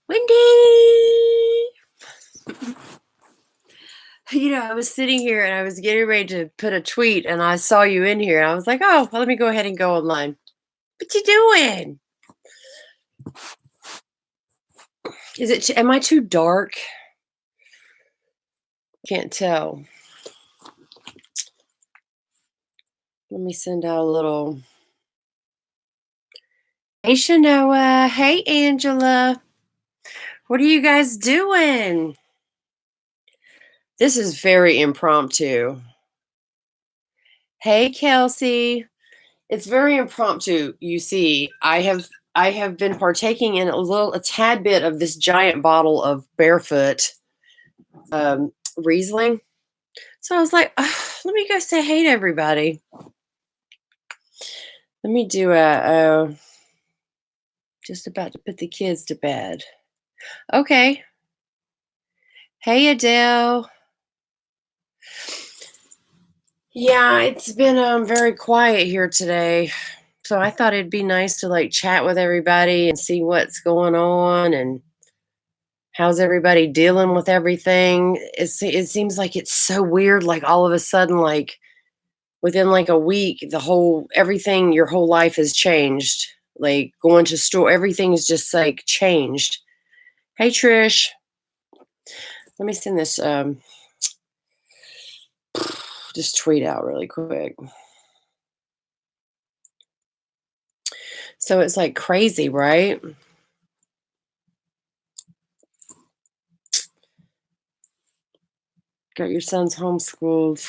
Wendy! I was sitting here and I was getting ready to put a tweet and I saw you in here and I was like, oh, well, let me go ahead and go online. What you doing? Am I too dark? Can't tell. Let me send out a little. Hey, Shanoa. Hey, Angela. What are you guys doing? This is very impromptu. Hey, Kelsey. It's very impromptu. You see, I have been partaking in a tad bit of this giant bottle of Barefoot Riesling. So I was like, "Ugh, let me go say hey to everybody. Let me do just about to put the kids to bed. Okay. Hey, Adele. Yeah, it's been very quiet here today. So I thought it'd be nice to like chat with everybody and see what's going on and how's everybody dealing with everything. It seems like it's so weird. Like all of a sudden, like within like a week, everything, your whole life has changed. Like going to store, everything is just like changed. Hey, Trish, let me send this just tweet out really quick. So it's like crazy, right? Got your son's homeschooled.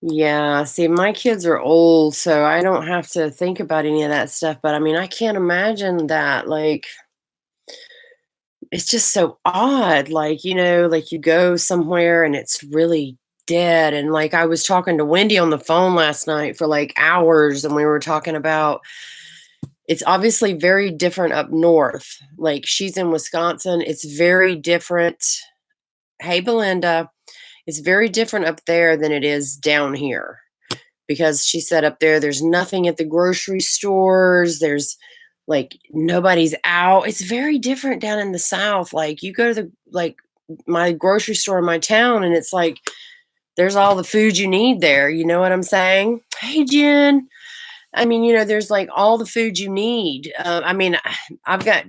Yeah, see, my kids are old, so I don't have to think about any of that stuff. But I mean, I can't imagine that. Like, it's just so odd. Like, like you go somewhere and it's really dead. And like, I was talking to Wendy on the phone last night for like hours, and we were talking about it's obviously very different up north. Like, she's in Wisconsin, it's very different. Hey, Belinda, it's very different up there than it is down here because she said up there's nothing at the grocery stores. There's like nobody's out. It's very different down in the South. Like you go to my grocery store in my town and it's like there's all the food you need there. You know what I'm saying? Hey, Jen. I mean, there's like all the food you need. I mean, I've got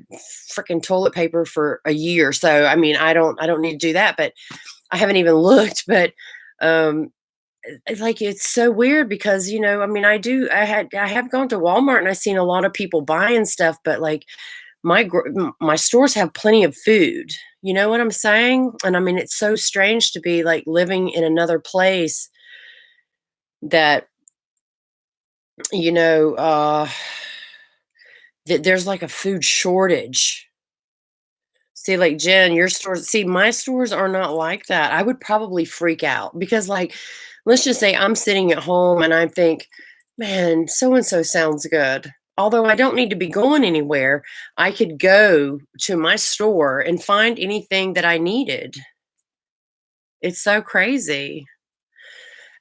freaking toilet paper for a year, so I mean, I don't need to do that. But I haven't even looked. But um, it's like it's so weird because I mean I have gone to Walmart and I've seen a lot of people buying stuff, but like my stores have plenty of food. You know what I'm saying? And I mean it's so strange to be like living in another place that you know uh there's like a food shortage. See, like Jen, your stores, see, my stores are not like that. I would probably freak out because, like, let's just say I'm sitting at home and I think, man, so and so sounds good. Although I don't need to be going anywhere, I could go to my store and find anything that I needed. It's so crazy.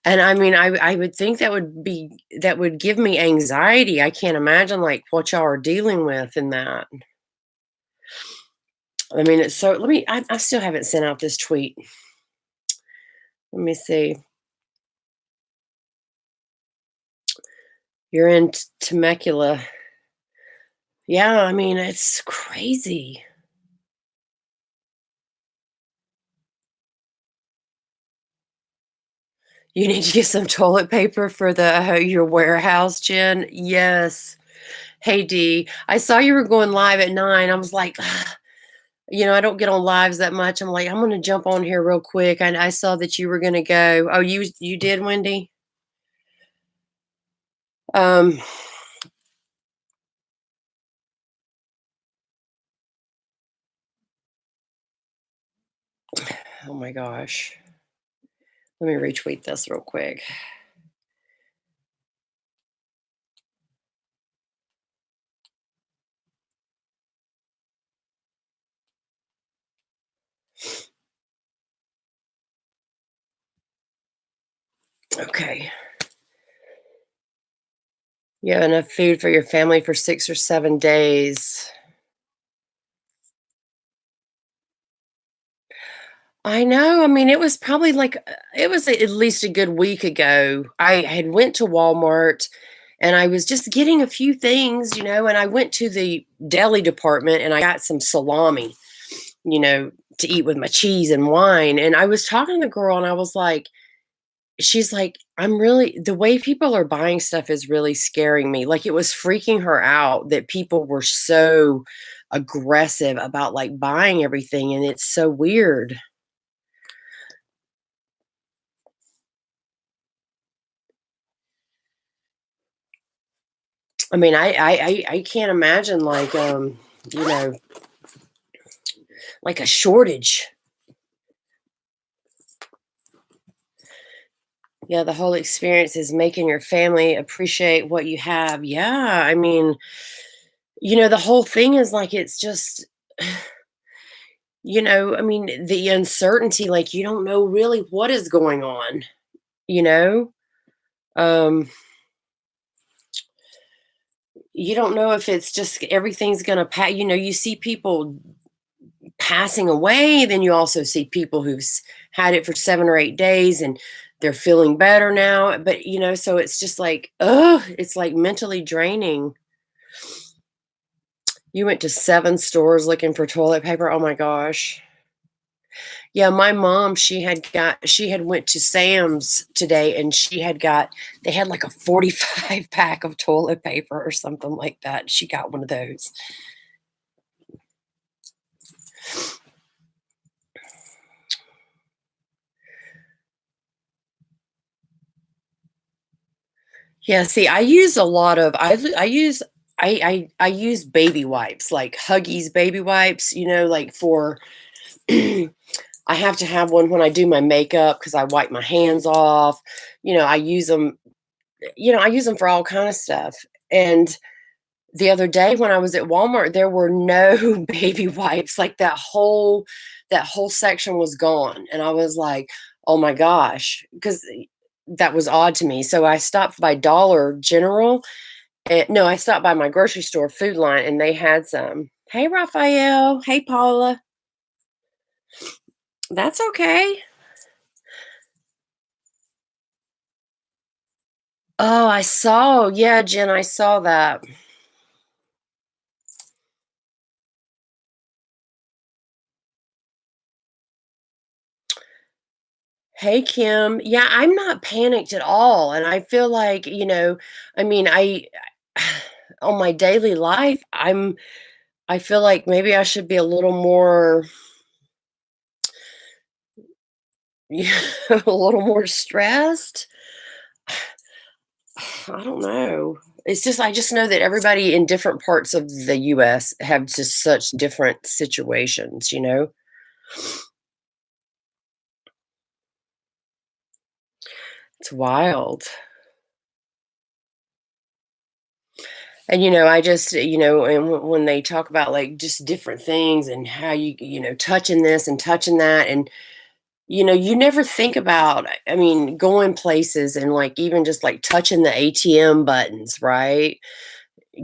And I mean, I would think that would give me anxiety. I can't imagine like what y'all are dealing with in that. I mean, it's so I still haven't sent out this tweet. Let me see. You're in Temecula. Yeah, I mean, it's crazy. You need to get some toilet paper for your warehouse, Jen. Yes. Hey, D. I saw you were going live at 9. I was like, I don't get on lives that much. I'm like, I'm gonna jump on here real quick. And I saw that you were gonna go. Oh, you did, Wendy? Um, oh my gosh. Let me retweet this real quick. Okay. You have enough food for your family for 6 or 7 days. I know, I mean, it was probably it was at least a good week ago. I had went to Walmart and I was just getting a few things, and I went to the deli department and I got some salami, to eat with my cheese and wine. And I was talking to the girl and I was like, she's like, I'm really, the way people are buying stuff is really scaring me. Like it was freaking her out that people were so aggressive about like buying everything. And it's so weird. I mean, I can't imagine you know, like a shortage. Yeah, the whole experience is making your family appreciate what you have. Yeah, I mean, the whole thing is like it's just I mean, the uncertainty, like you don't know really what is going on, you know? Um, you don't know if it's just everything's gonna pass. You see people passing away, then you also see people had it for 7 or 8 days and they're feeling better now, but, so it's just like, ugh, it's, like, mentally draining. You went to 7 stores looking for toilet paper? Oh my gosh. Yeah, my mom, she had went to Sam's today and they had, like, a 45 pack of toilet paper or something like that. She got one of those. Yeah, see, I use a lot of I use I use baby wipes, like Huggies baby wipes, like for I have to have one when I do my makeup because I wipe my hands off. I use them, I use them for all kind of stuff. And the other day when I was at Walmart, there were no baby wipes. Like that whole section was gone. And I was like, oh my gosh, because that was odd to me. So I stopped by Dollar General. No, I stopped by my grocery store, Food Line, and they had some. Hey, Raphael. Hey, Paula. That's okay. Oh, I saw. Yeah, Jen, I saw that. Hey, Kim. Yeah, I'm not panicked at all. And I feel like, I mean, on my daily life, I feel like maybe I should be a little more, a little more stressed. I don't know. It's just, I just know that everybody in different parts of the US have just such different situations. It's wild. And, I just, and when they talk about like just different things and how touching this and touching that. And, you never think about, I mean, going places and like even just like touching the ATM buttons, right?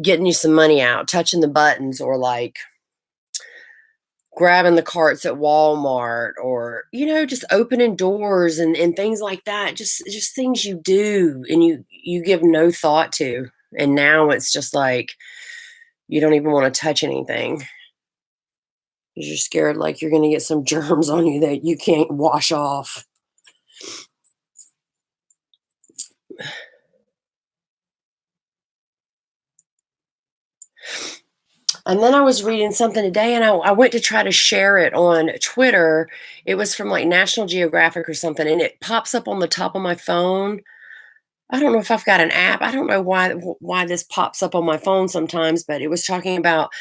Getting you some money out, touching the buttons, or like grabbing the carts at Walmart, or, just opening doors and things like that. Just things you do and you give no thought to. And now it's just like you don't even want to touch anything. 'Cause you're scared like you're gonna get some germs on you that you can't wash off. And then I was reading something today and I went to try to share it on Twitter. It was from like National Geographic or something, and it pops up on the top of my phone. I don't know if I've got an app. I don't know why this pops up on my phone sometimes, but it was talking about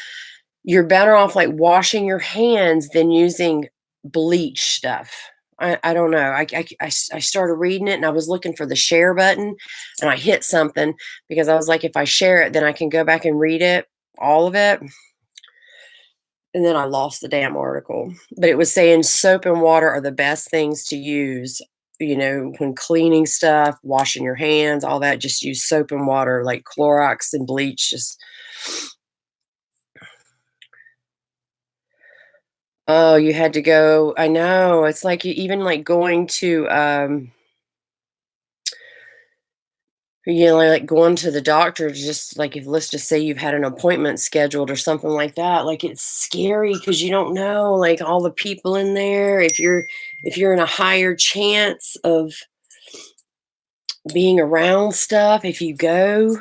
you're better off like washing your hands than using bleach stuff. I don't know. I started reading it and I was looking for the share button and I hit something because I was like, if I share it, then I can go back and read it, all of it. And then I lost the damn article. But it was saying soap and water are the best things to use when cleaning stuff, washing your hands, all that, just use soap and water, like Clorox and bleach. Just oh, you had to go. I know. It's like even like going to like going to the doctor, just like if let's just say you've had an appointment scheduled or something like that, like it's scary because you don't know like all the people in there. If you're in a higher chance of being around stuff if you go.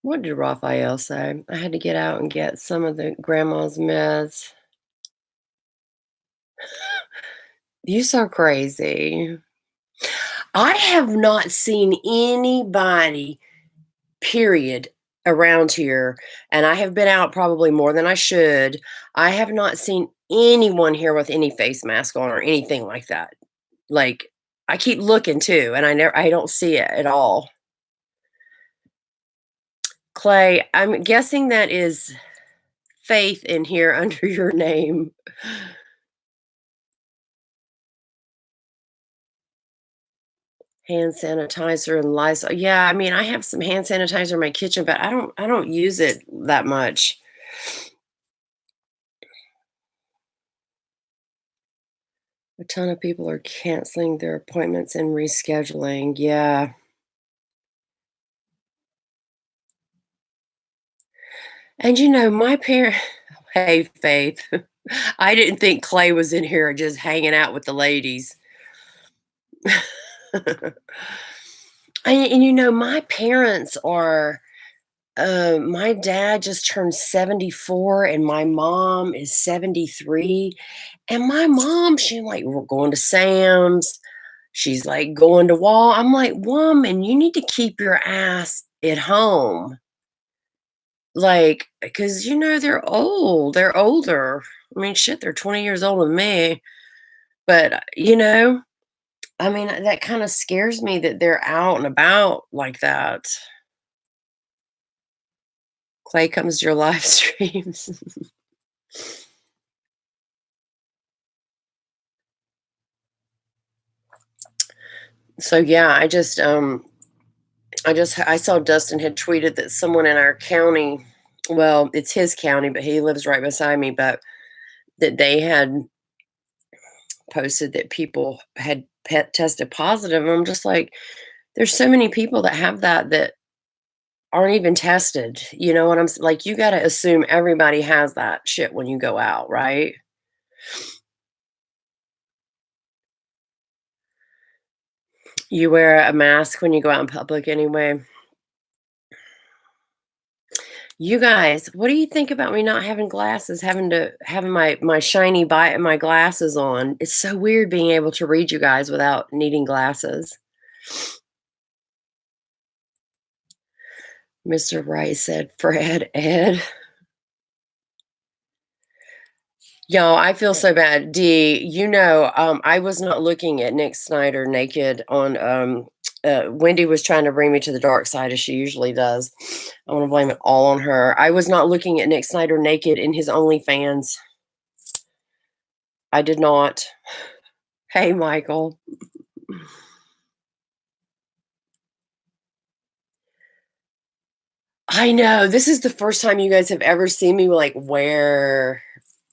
What did Raphael say? I had to get out and get some of the grandma's meds. You so crazy. I have not seen anybody, period, around here, and I have been out probably more than I should. I have not seen anyone here with any face mask on or anything like that. Like, I keep looking too, and I don't see it at all. Clay, I'm guessing that is Faith in here under your name. Hand sanitizer and Lysol. Yeah, I mean, I have some hand sanitizer in my kitchen, but I don't use it that much. A ton of people are canceling their appointments and rescheduling. Yeah. And my parent hey, Faith. I didn't think Clay was in here just hanging out with the ladies. And my parents are my dad just turned 74 and my mom is 73. And my mom, she like, we're going to Sam's. She's like going to Wall. I'm like, woman, you need to keep your ass at home. Like, because they're old. They're older. I mean, shit, they're 20 years older than me. But I mean, that kind of scares me that they're out and about like that. Clay comes to your live streams. So yeah, I saw Dustin had tweeted that someone in our county, well, it's his county, but he lives right beside me, but that they had posted that people had pet tested positive. And I'm just like, there's so many people that have that aren't even tested. You know what like? You got to assume everybody has that shit when you go out, right? You wear a mask when you go out in public anyway. You guys, what do you think about me not having glasses, having my shiny my glasses on? It's so weird being able to read you guys without needing glasses. Mr. Rice said, Fred, Ed. Y'all, I feel so bad. D, I was not looking at Nick Snyder naked on Wendy was trying to bring me to the dark side as she usually does. I want to blame it all on her. I was not looking at Nick Snyder naked in his OnlyFans. I did not. Hey, Michael. I know. This is the first time you guys have ever seen me like wear.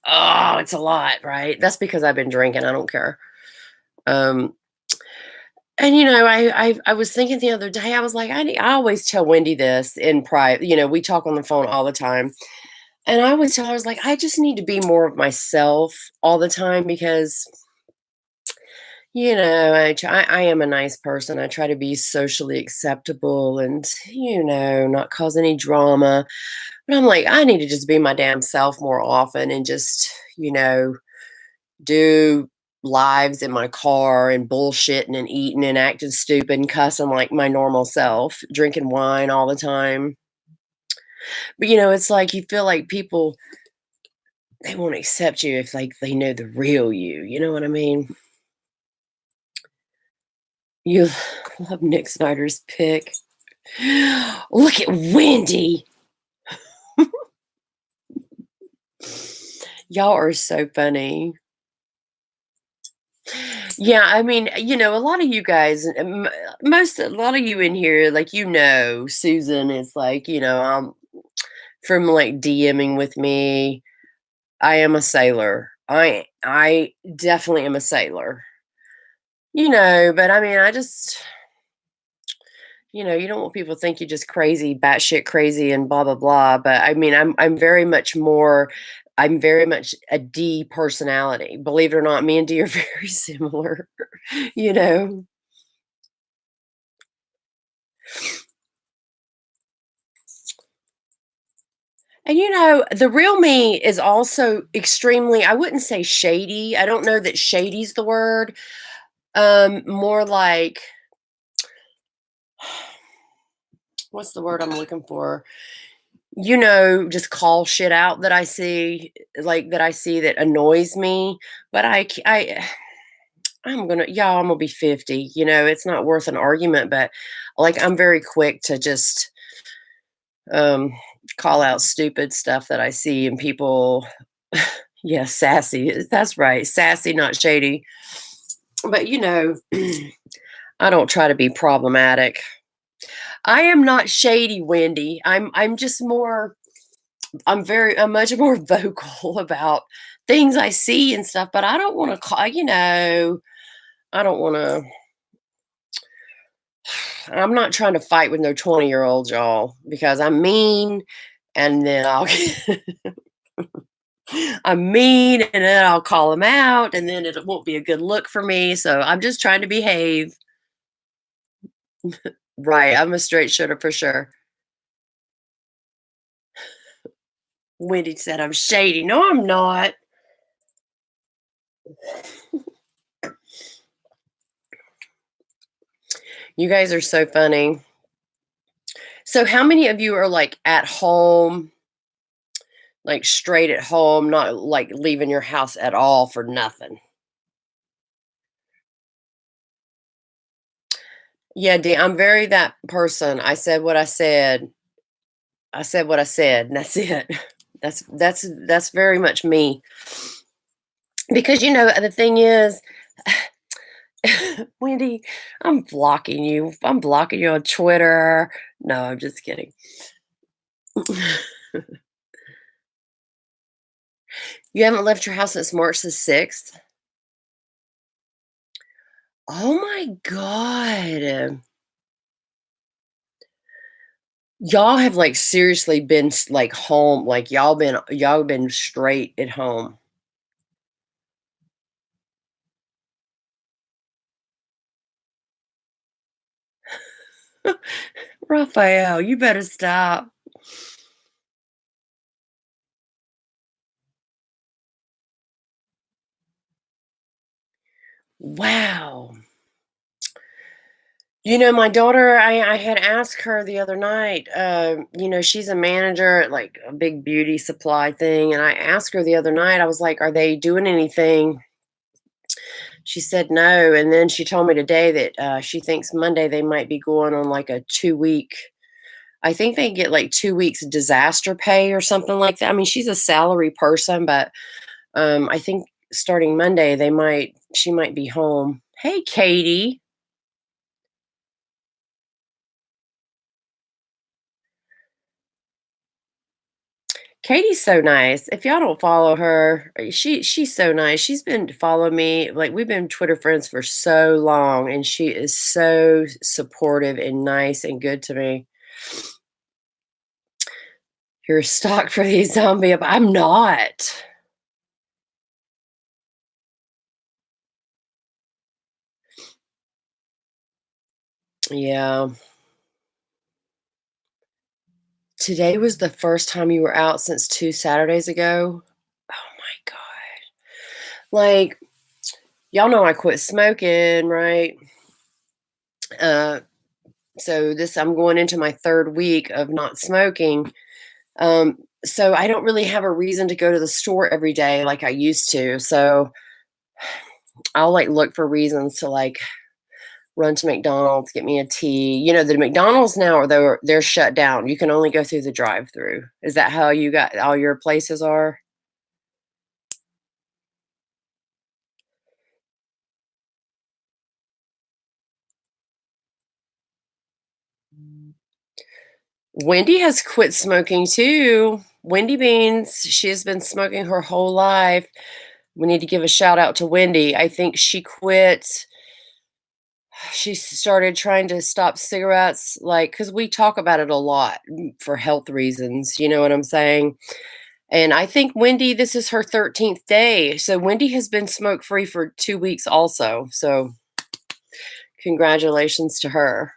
Oh, it's a lot, right? That's because I've been drinking. I don't care. Um, and I was thinking the other day. I was like, I always tell Wendy this in private. We talk on the phone all the time, and I always tell her, I was like, I just need to be more of myself all the time because I am a nice person. I try to be socially acceptable and not cause any drama. But I'm like, I need to just be my damn self more often and just, do lives in my car and bullshitting and eating and acting stupid and cussing like my normal self, drinking wine all the time. But it's like you feel like people they won't accept you if like they know the real you. You know what I mean? You love Nick Snyder's pick. Look at Wendy. Y'all are so funny. Yeah, I mean, a lot of you guys, a lot of you in here, like, Susan is like, from like DMing with me. I am a sailor. I definitely am a sailor. But I mean, you don't want people to think you're just crazy, batshit crazy, and blah blah blah. But I mean, I'm very much a D personality. Believe it or not, me and D are very similar. you know. And the real me is also extremely, I wouldn't say shady. I don't know that shady's the word. More like what's the word I'm looking for? Just call shit out that I see, like that I see that annoys me. But I'm gonna be 50. It's not worth an argument, but like I'm very quick to just um call out stupid stuff that I see and people. Yeah, sassy. That's right. Sassy, not shady. But I don't try to be problematic. I am not shady, Wendy. I'm much more vocal about things I see and stuff, but I don't want to I don't want to I'm not trying to fight with no 20-year-olds, y'all, because I'm mean and then I'm mean and then I'll call them out and then it won't be a good look for me. So I'm just trying to behave. Right. I'm a straight shooter for sure. Wendy said I'm shady. No, I'm not. You guys are so funny. So how many of you are like at home, like straight at home, not like leaving your house at all for nothing? Yeah, I'm very that person. I said what I said. I said what I said, and that's it. That's very much me. Because the thing is, Wendy, I'm blocking you. I'm blocking you on Twitter. No, I'm just kidding. You haven't left your house since March the 6th? Oh my god. Y'all have, like, seriously been like, home, like, y'all been straight at home. Raphael, you better stop. Wow. My daughter, I had asked her the other night, she's a manager at, like, a big beauty supply thing, and I asked her the other night, I was like, "Are they doing anything?" She said, "No," and then she told me today that, she thinks Monday they might be going on, like, a 2-week. I think they get, like, 2 weeks disaster pay or something like that. I mean, she's a salary person, but, I think starting Monday, she might be home. Hey, Katie. Katie's so nice. If y'all don't follow her, she's so nice. She's been following me, like, we've been Twitter friends for so long, and she is so supportive and nice and good to me. You're a stock for these I'm not. Yeah. Today was the first time you were out since 2 Saturdays ago? Oh my god. Like, y'all know I quit smoking, right? Uh, so this I'm going into my 3rd week of not smoking. So I don't really have a reason to go to the store every day like I used to. So I'll, like, look for reasons to, like, run to McDonald's, get me a tea. The McDonald's now, they're shut down. You can only go through the drive-through. Is that how you got all your places are? Wendy has quit smoking too. Wendy Beans, she has been smoking her whole life. We need to give a shout out to Wendy. I think she quit. She started trying to stop cigarettes, like, because we talk about it a lot for health reasons. You know what I'm saying? And I think Wendy, this is her 13th day. So Wendy has been smoke free for 2 weeks also. So congratulations to her.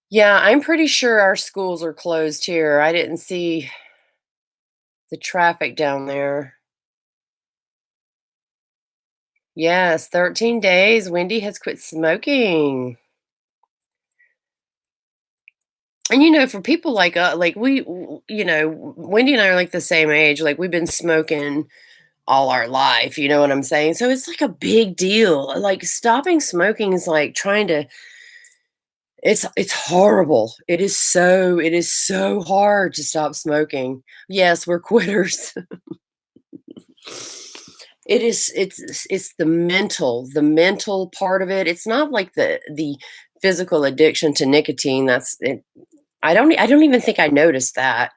Yeah, I'm pretty sure our schools are closed here. I didn't see the traffic down there. Yes, 13 days. Wendy has quit smoking. And for people like Wendy and I are like the same age. Like we've been smoking all our life. You know what I'm saying? So it's like a big deal. Like stopping smoking is like trying to. It's horrible. It is so hard to stop smoking. Yes, we're quitters. It's the mental part of it. It's not like the physical addiction to nicotine. That's it. I don't even think I noticed that.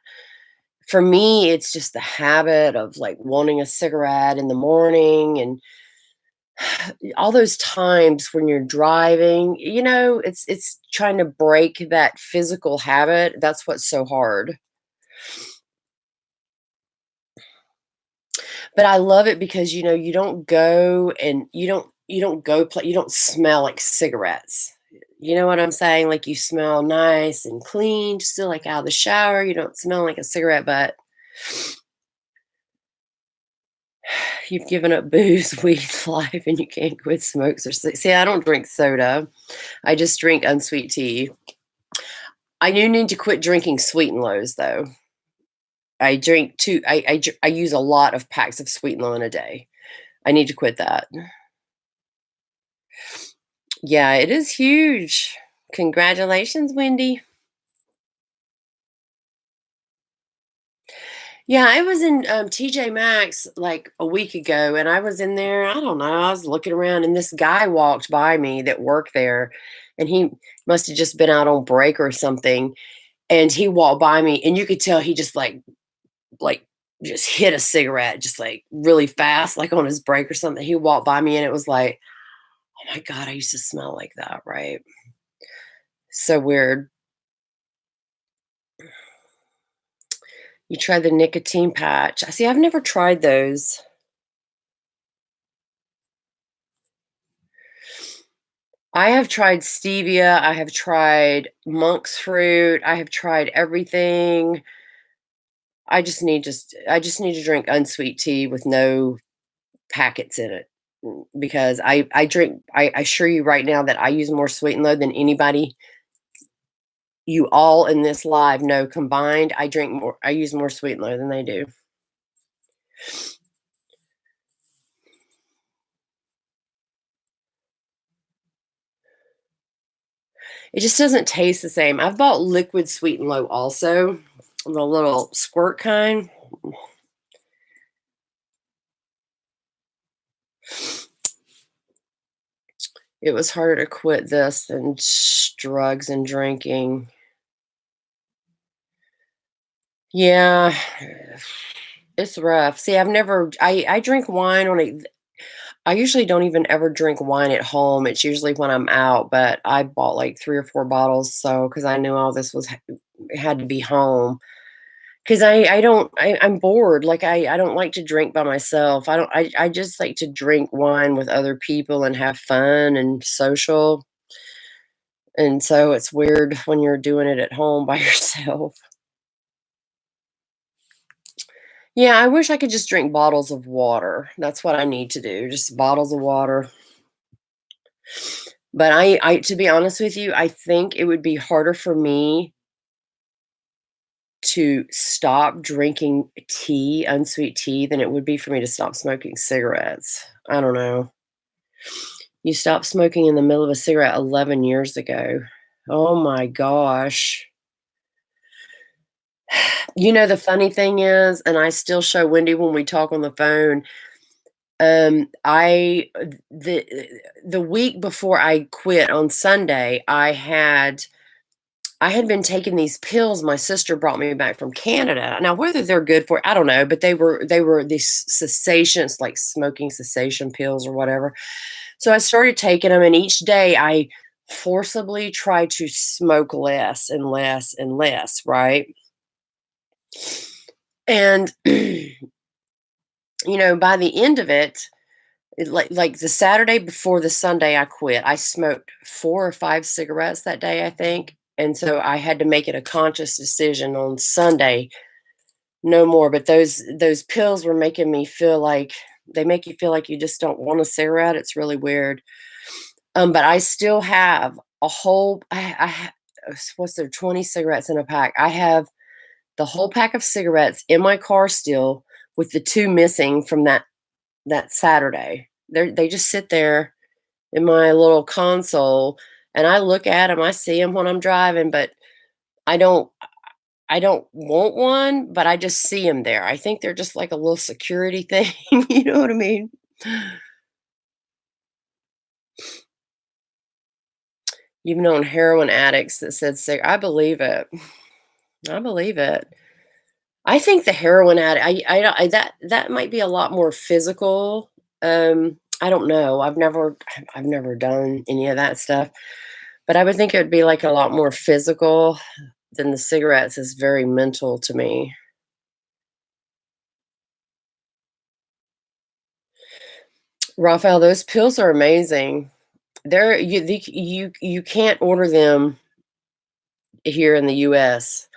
For me, it's just the habit of like wanting a cigarette in the morning and all those times when you're driving, it's trying to break that physical habit. That's what's so hard. But I love it because you don't go and you don't go play you don't smell like cigarettes. You know what I'm saying? Like you smell nice and clean, still like out of the shower. You don't smell like a cigarette butt. You've given up booze, weed, life, and you can't quit smokes or see. I don't drink soda. I just drink unsweet tea. I do need to quit drinking sweet and lows though. I drink two. I use a lot of packs of sweet and low in a day. I need to quit that. Yeah, it is huge. Congratulations, Wendy. Yeah, I was in TJ Maxx like a week ago, and I was in there. I don't know. I was looking around, and this guy walked by me that worked there, and he must have just been out on break or something. And he walked by me, and you could tell he just like just hit a cigarette just like really fast, like on his break or something. He walked by me, and it was like, oh my god, I used to smell like that, right? So weird. You tried the nicotine patch. See, I've never tried those. I have tried stevia, I have tried monk's fruit, I have tried everything. I just need to drink unsweet tea with no packets in it, because I drink I assure you right now that I use more sweet and low than anybody you all in this live know combined. I use more sweet and low than they do. It just doesn't taste the same. I've bought liquid sweet and low also, the little squirt kind. It was harder to quit this than drugs and drinking. Yeah, it's rough. See, I drink wine on a I usually don't even ever drink wine at home. It's usually when I'm out, but I bought like 3 or 4 bottles, so because I knew all this was had to be home. 'Cause I don't I'm bored. Like I don't like to drink by myself. I just like to drink wine with other people and have fun and social. And so it's weird when you're doing it at home by yourself. Yeah, I wish I could just drink bottles of water. That's what I need to do, just bottles of water. But I to be honest with you, I think it would be harder for me to stop drinking tea, unsweet tea, than it would be for me to stop smoking cigarettes. I don't know. You stopped smoking in the middle of a cigarette 11 years ago. Oh my gosh. The funny thing is, and I still show Wendy when we talk on the phone, I the week before I quit on Sunday, I had been taking these pills my sister brought me back from Canada. Now, whether they're good for I don't know, but they were these cessations, like smoking cessation pills or whatever. So I started taking them, and each day I forcibly tried to smoke less and less and less, right? And by the end of it, like the Saturday before the Sunday I quit, I smoked 4 or 5 cigarettes that day, I think, and so I had to make it a conscious decision on Sunday, no more, but those pills were making me feel like they make you feel like you just don't want a cigarette, it's really weird. But I still have a whole I ha what's there, 20 cigarettes in a pack. I have the whole pack of cigarettes in my car still with the 2 missing from that Saturday. They just sit there in my little console, and I look at them. I see them when I'm driving, but I don't I don't want one, but I just see them there. I think they're just like a little security thing, you know what I mean? You've known heroin addicts that said cig I believe it. I believe it. I think the heroin addict I that might be a lot more physical. I don't know. I've never done any of that stuff, but I would think it would be, like, a lot more physical than the cigarettes is very mental to me. Raphael, those pills are amazing. You can't order them here in the US.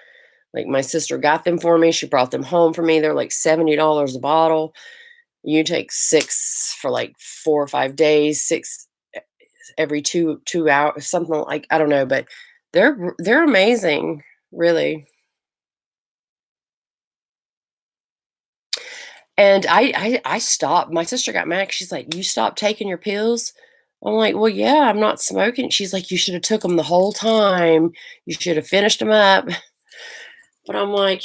Like, my sister got them for me, she brought them home for me, they're like $70 a bottle. You take 6 for, like, 4 or 5 days, 6 every 2 hours, something like I don't know, but they're amazing, really. And I stopped. My sister got mad 'cause she's like, "You stopped taking your pills?" I'm like, "Well, yeah, I'm not smoking." She's like, "You should have took them the whole time. You should have finished them up." But I'm like,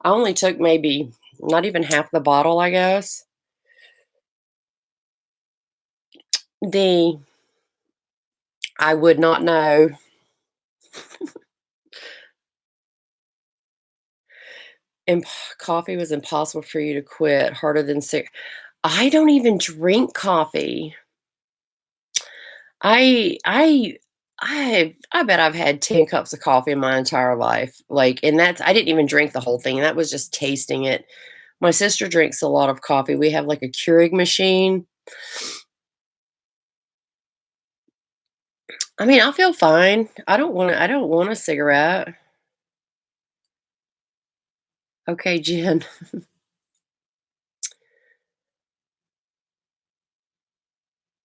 I only took maybe not even half the bottle, I guess. The I would not know. Imp Coffee was impossible for you to quit, harder than cig I don't even drink coffee. I I bet I've had 10 cups of coffee in my entire life, like, and that's I didn't even drink the whole thing, that was just tasting it. My sister drinks a lot of coffee, we have, like, a Keurig machine. I mean, I feel fine. I don't want a cigarette. Okay, Jen.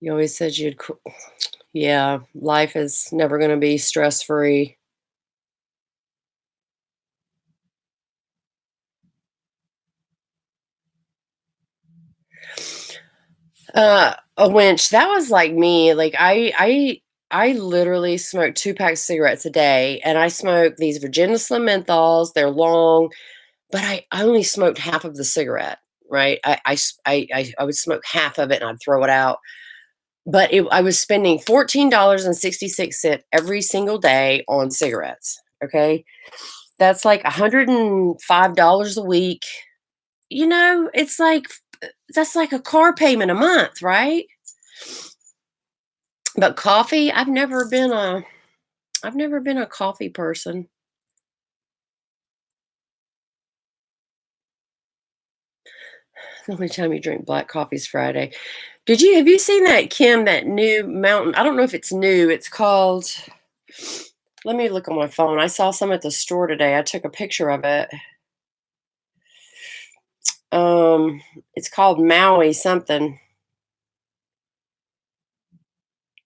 You always said you'd qu yeah, life is never gonna be stress-free. A winch, that was like me, like, I literally smoke 2 packs of cigarettes a day, and I smoke these Virginia Slim menthols, they're long, but I only smoked half of the cigarette, right? I would smoke half of it, and I'd throw it out, but I was spending $14.66 every single day on cigarettes, okay? That's like $105 a week. It's like that's like a car payment a month, right? But coffee, I've never been a coffee person. The only time you drink black coffee is Friday. Have you seen that, Kim, that new mountain? I don't know if it's new. It's called let me look on my phone. I saw some at the store today. I took a picture of it. Um, it's called Maui something.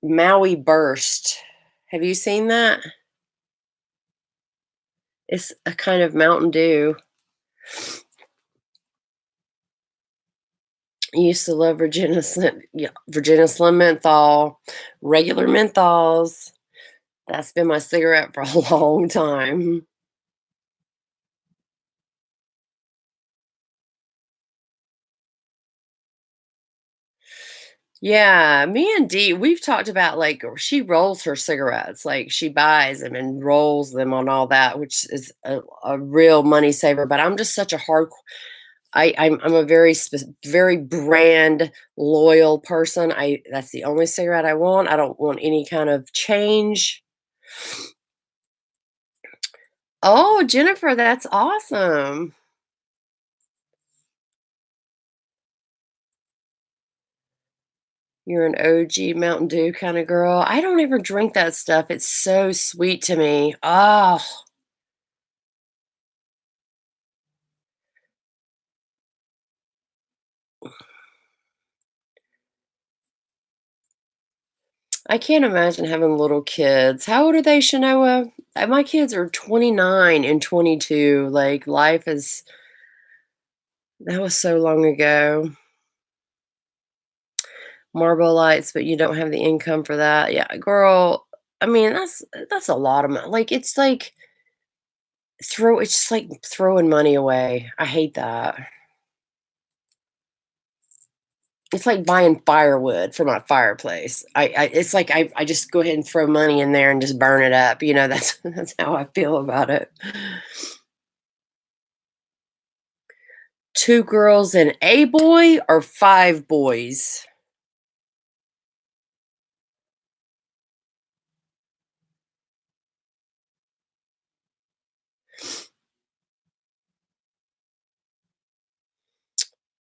Maui Burst. Have you seen that? It's a kind of Mountain Dew. I used to love Virginia Slim, yeah, Virginia Slim menthol, regular menthols. That's been my cigarette for a long time. Yeah, me and Dee, we've talked about, like, she rolls her cigarettes, like, she buys them and rolls them on all that, which is a real money saver, but I'm just such a hard I'm a very brand loyal person. I That's the only cigarette I want. I don't want any kind of change. Oh, Jennifer, that's awesome. You're an OG Mountain Dew kinda girl. I don't ever drink that stuff. It's so sweet to me. Oh, I can't imagine having little kids. How old are they, Shanoa? My kids are 29 and 22. Like, life is that was so long ago. Marble lights, but you don't have the income for that. Yeah, girl, I mean, that's a lot of money. Like, it's just like throwing money away. I hate that. It's like buying firewood for my fireplace. It's like I just go ahead and throw money in there and just burn it up. That's that's how I feel about it. 2 girls and a boy or 5 boys?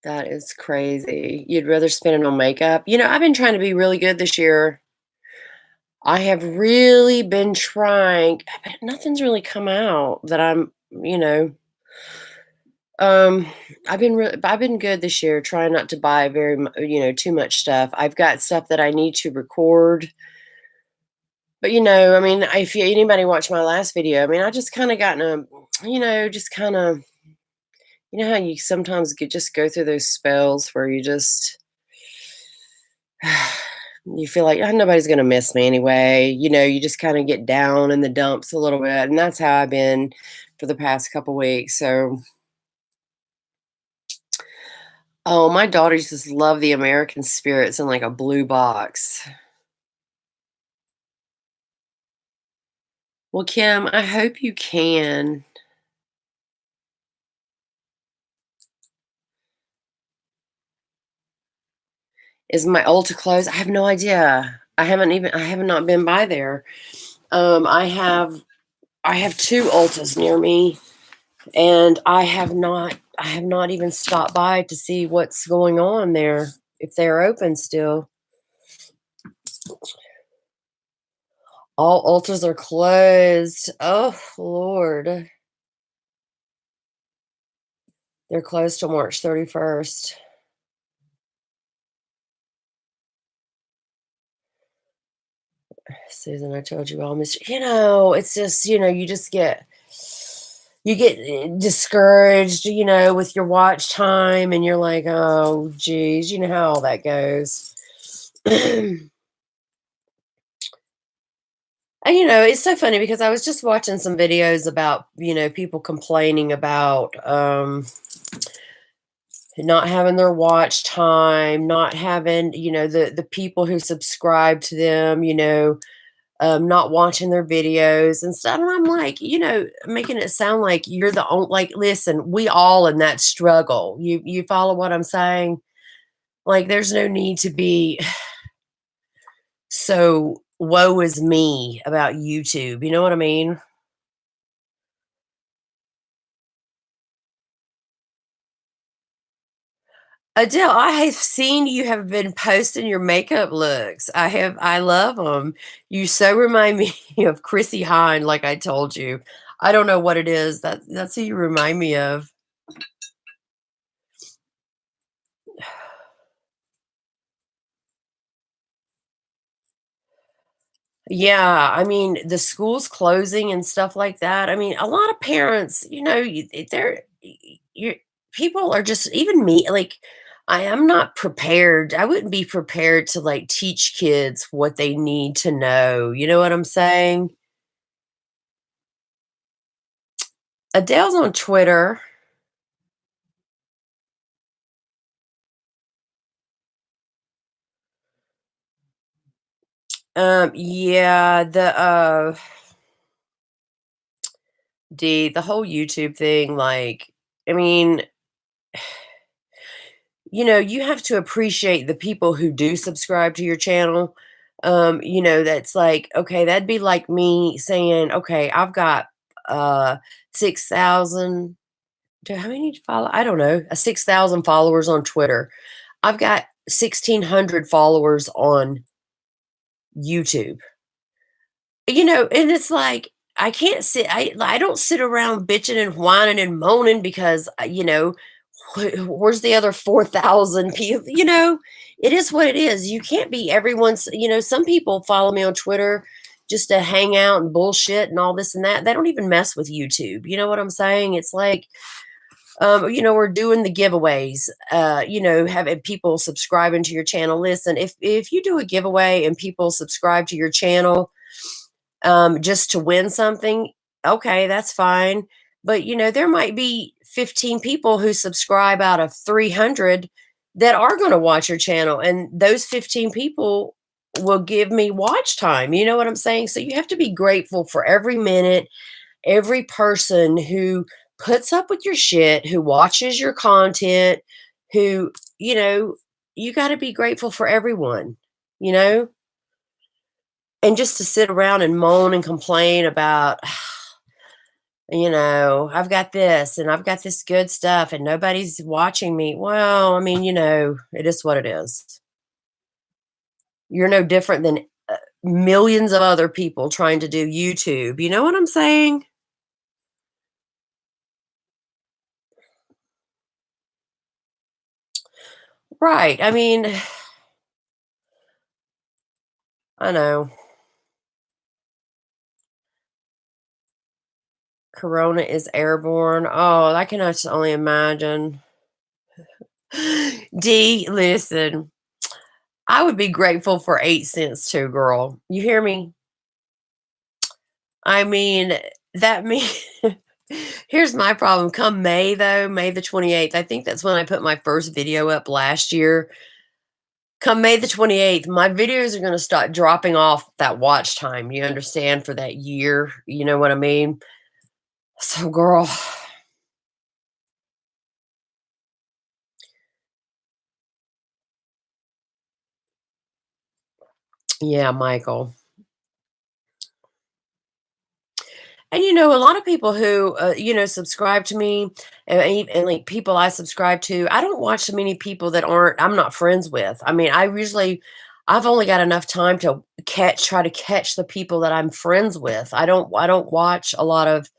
That is crazy. You'd rather spend it on makeup? I've been trying to be really good this year. I have really been trying, but nothing's really come out that you know, um, I've been good this year, trying not to buy too much stuff. I've got stuff that I need to record, but I mean, if anybody watched my last video, I mean, I just kind of gotten just kind of, how you sometimes just go through those spells where you just you feel like, "Oh, nobody's gonna miss me anyway." You just kinda get down in the dumps a little bit, and that's how I've been for the past couple weeks. So oh, my daughters just love the American Spirits in, like, a blue box. Well, Kim, I hope you can. Is my Ulta closed? I have no idea. I have not been by there. I have 2 Ultas near me, and I have not even stopped by to see what's going on there, if they're open still. All Ultas are closed. Oh, Lord. They're closed till March 31st. Susan, I told you all, miss. It's just, you get discouraged, with your watch time, and you're like, oh, geez, you know how all that goes. And, it's so funny because I was just watching some videos about, people complaining about not having their watch time, not having, the people who subscribe to them, not watching their videos and stuff. And I'm like, making it sound like you're the only, like, listen, we all in that struggle. You follow what I'm saying? Like, there's no need to be so woe is me about YouTube. You know what I mean? Adele, I have seen you have been posting your makeup looks. I love them. You so remind me of Chrissy Hine, like I told you. I don't know what it is. That's who you remind me of. Yeah, I mean, the schools closing and stuff like that. I mean, a lot of parents, you people are just, even me, like, I am not prepared. I wouldn't be prepared to, like, teach kids what they need to know. You know what I'm saying? Adele's on Twitter. Yeah, the whole YouTube thing, like, I mean, you have to appreciate the people who do subscribe to your channel. That's like, okay, that'd be like me saying, okay, I've got 6,000. How many follow? I don't know, 6,000 followers on Twitter. I've got 1,600 followers on YouTube. And it's like I can't sit. I don't sit around bitching and whining and moaning because where's the other 4,000 people? It is what it is. You can't be everyone's. Some people follow me on Twitter just to hang out and bullshit and all this and that. They don't even mess with YouTube. You know what I'm saying? It's like we're doing the giveaways, having people subscribing to your channel. Listen, if you do a giveaway and people subscribe to your channel, just to win something, okay, that's fine. But there might be 15 people who subscribe out of 300 that are going to watch your channel, and those 15 people will give me watch time. You know what I'm saying? So you have to be grateful for every minute, every person who puts up with your shit, who watches your content, who, you got to be grateful for everyone, you know? And just to sit around and moan and complain about, I've got this and I've got this good stuff and nobody's watching me. Well, I mean, it is what it is. You're no different than millions of other people trying to do YouTube. You know what I'm saying? Right. I mean, I know. Corona is airborne. Oh, I can just only imagine. D, listen, I would be grateful for 8 cents too, girl. You hear me? I mean, that me here's my problem. Come May, though, May the 28th, I think that's when I put my first video up last year. Come May the 28th, my videos are going to start dropping off that watch time. You understand? For that year. You know what I mean? So, girl, yeah, Michael. And a lot of people who subscribe to me, and like people I subscribe to, I don't watch so many people that I'm not friends with. I mean, I've only got enough time to try to catch the people that I'm friends with. I don't watch a lot of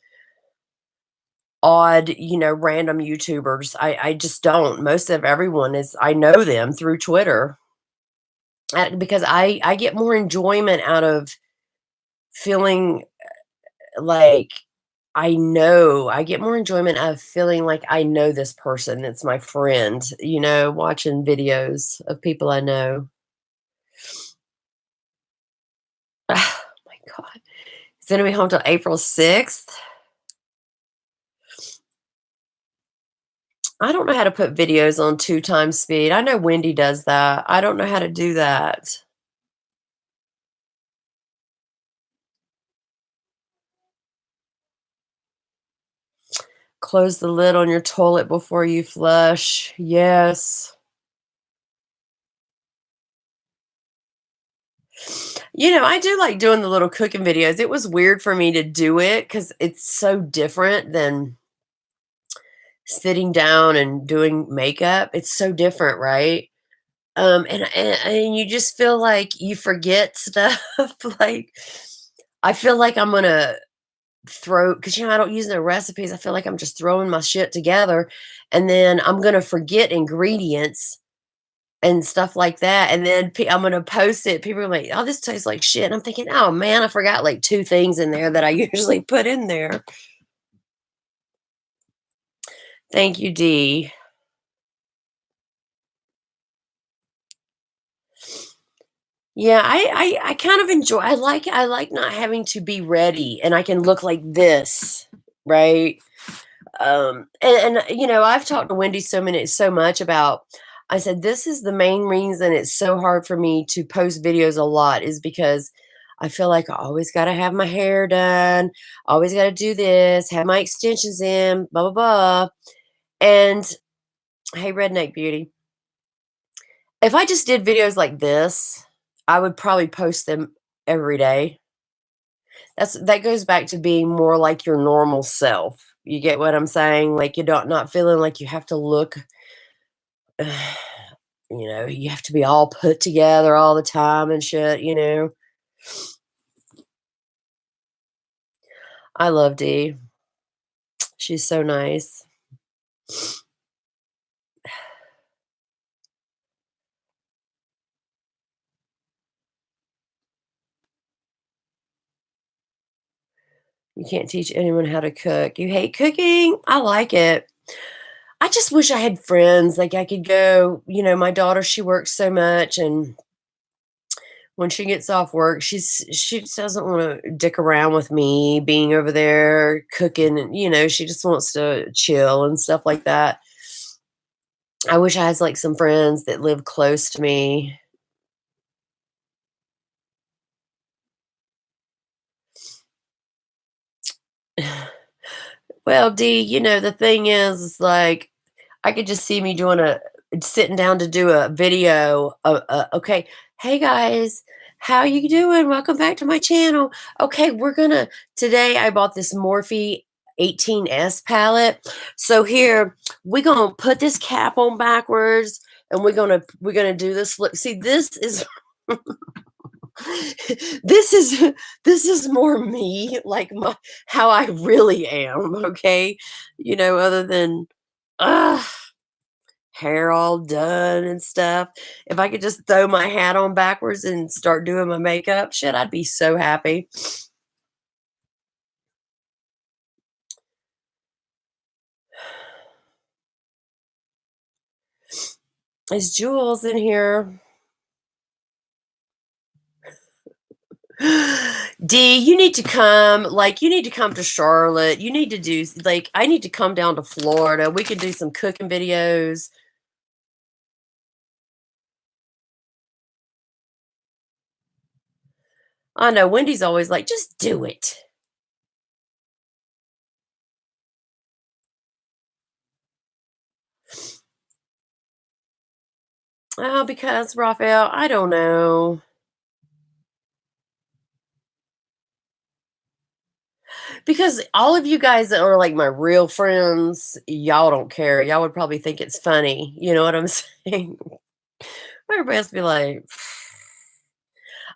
odd, random YouTubers. I just don't. Most of everyone is I know them through Twitter, because I get more enjoyment out of feeling like I get more enjoyment out of feeling like I know this person. It's my friend, watching videos of people I know. Oh my God. It's gonna be home till April 6th. I don't know how to put videos on 2 times speed. I know Wendy does that. I don't know how to do that. Close the lid on your toilet before you flush. Yes. I do like doing the little cooking videos. It was weird for me to do it because it's so different than sitting down and doing makeup. It's so different, right? And you just feel like you forget stuff. Like, I feel like I'm gonna throw, because I don't use no recipes. I feel like I'm just throwing my shit together, and then I'm gonna forget ingredients and stuff like that. And then I'm gonna post it. People are like, "Oh, this tastes like shit." And I'm thinking, "Oh man, I forgot like 2 things in there that I usually put in there." Thank you, D. Yeah, I kind of enjoy. I like not having to be ready, and I can look like this, right? And I've talked to Wendy so much about. I said, "This is the main reason it's so hard for me to post videos a lot is because I feel like I always gotta have my hair done, always gotta do this, have my extensions in, blah, blah, blah." And hey, Redneck Beauty, if I just did videos like this, I would probably post them every day. That goes back to being more like your normal self. You get what I'm saying? Like, you don't not feeling like you have to look, you have to be all put together all the time and shit. I love Dee. She's so nice. You can't teach anyone how to cook. You hate cooking? I like it. I just wish I had friends, like, I could go my daughter, she works so much, and when she gets off work, she just doesn't wanna dick around with me being over there cooking, and, she just wants to chill and stuff like that. I wish I had, like, some friends that live close to me. Well, Dee, the thing is, like, I could just see me doing a sitting down to do a video, "Okay, hey, guys, how you doing? Welcome back to my channel. Okay, today I bought this Morphe 18S palette. So here, we're gonna put this cap on backwards, and we're gonna do this look. See, this is this is this is more me, like, how I really am, okay? Other than, ugh, hair all done and stuff. If I could just throw my hat on backwards and start doing my makeup, shit, I'd be so happy. Is Jules in here? D, you need to come. Like, you need to come to Charlotte. You need to do, like, I need to come down to Florida. We could do some cooking videos. I know Wendy's always like, just do it. Oh, because Raphael, I don't know. Because all of you guys that are like my real friends, y'all don't care. Y'all would probably think it's funny. You know what I'm saying? Everybody has to be like,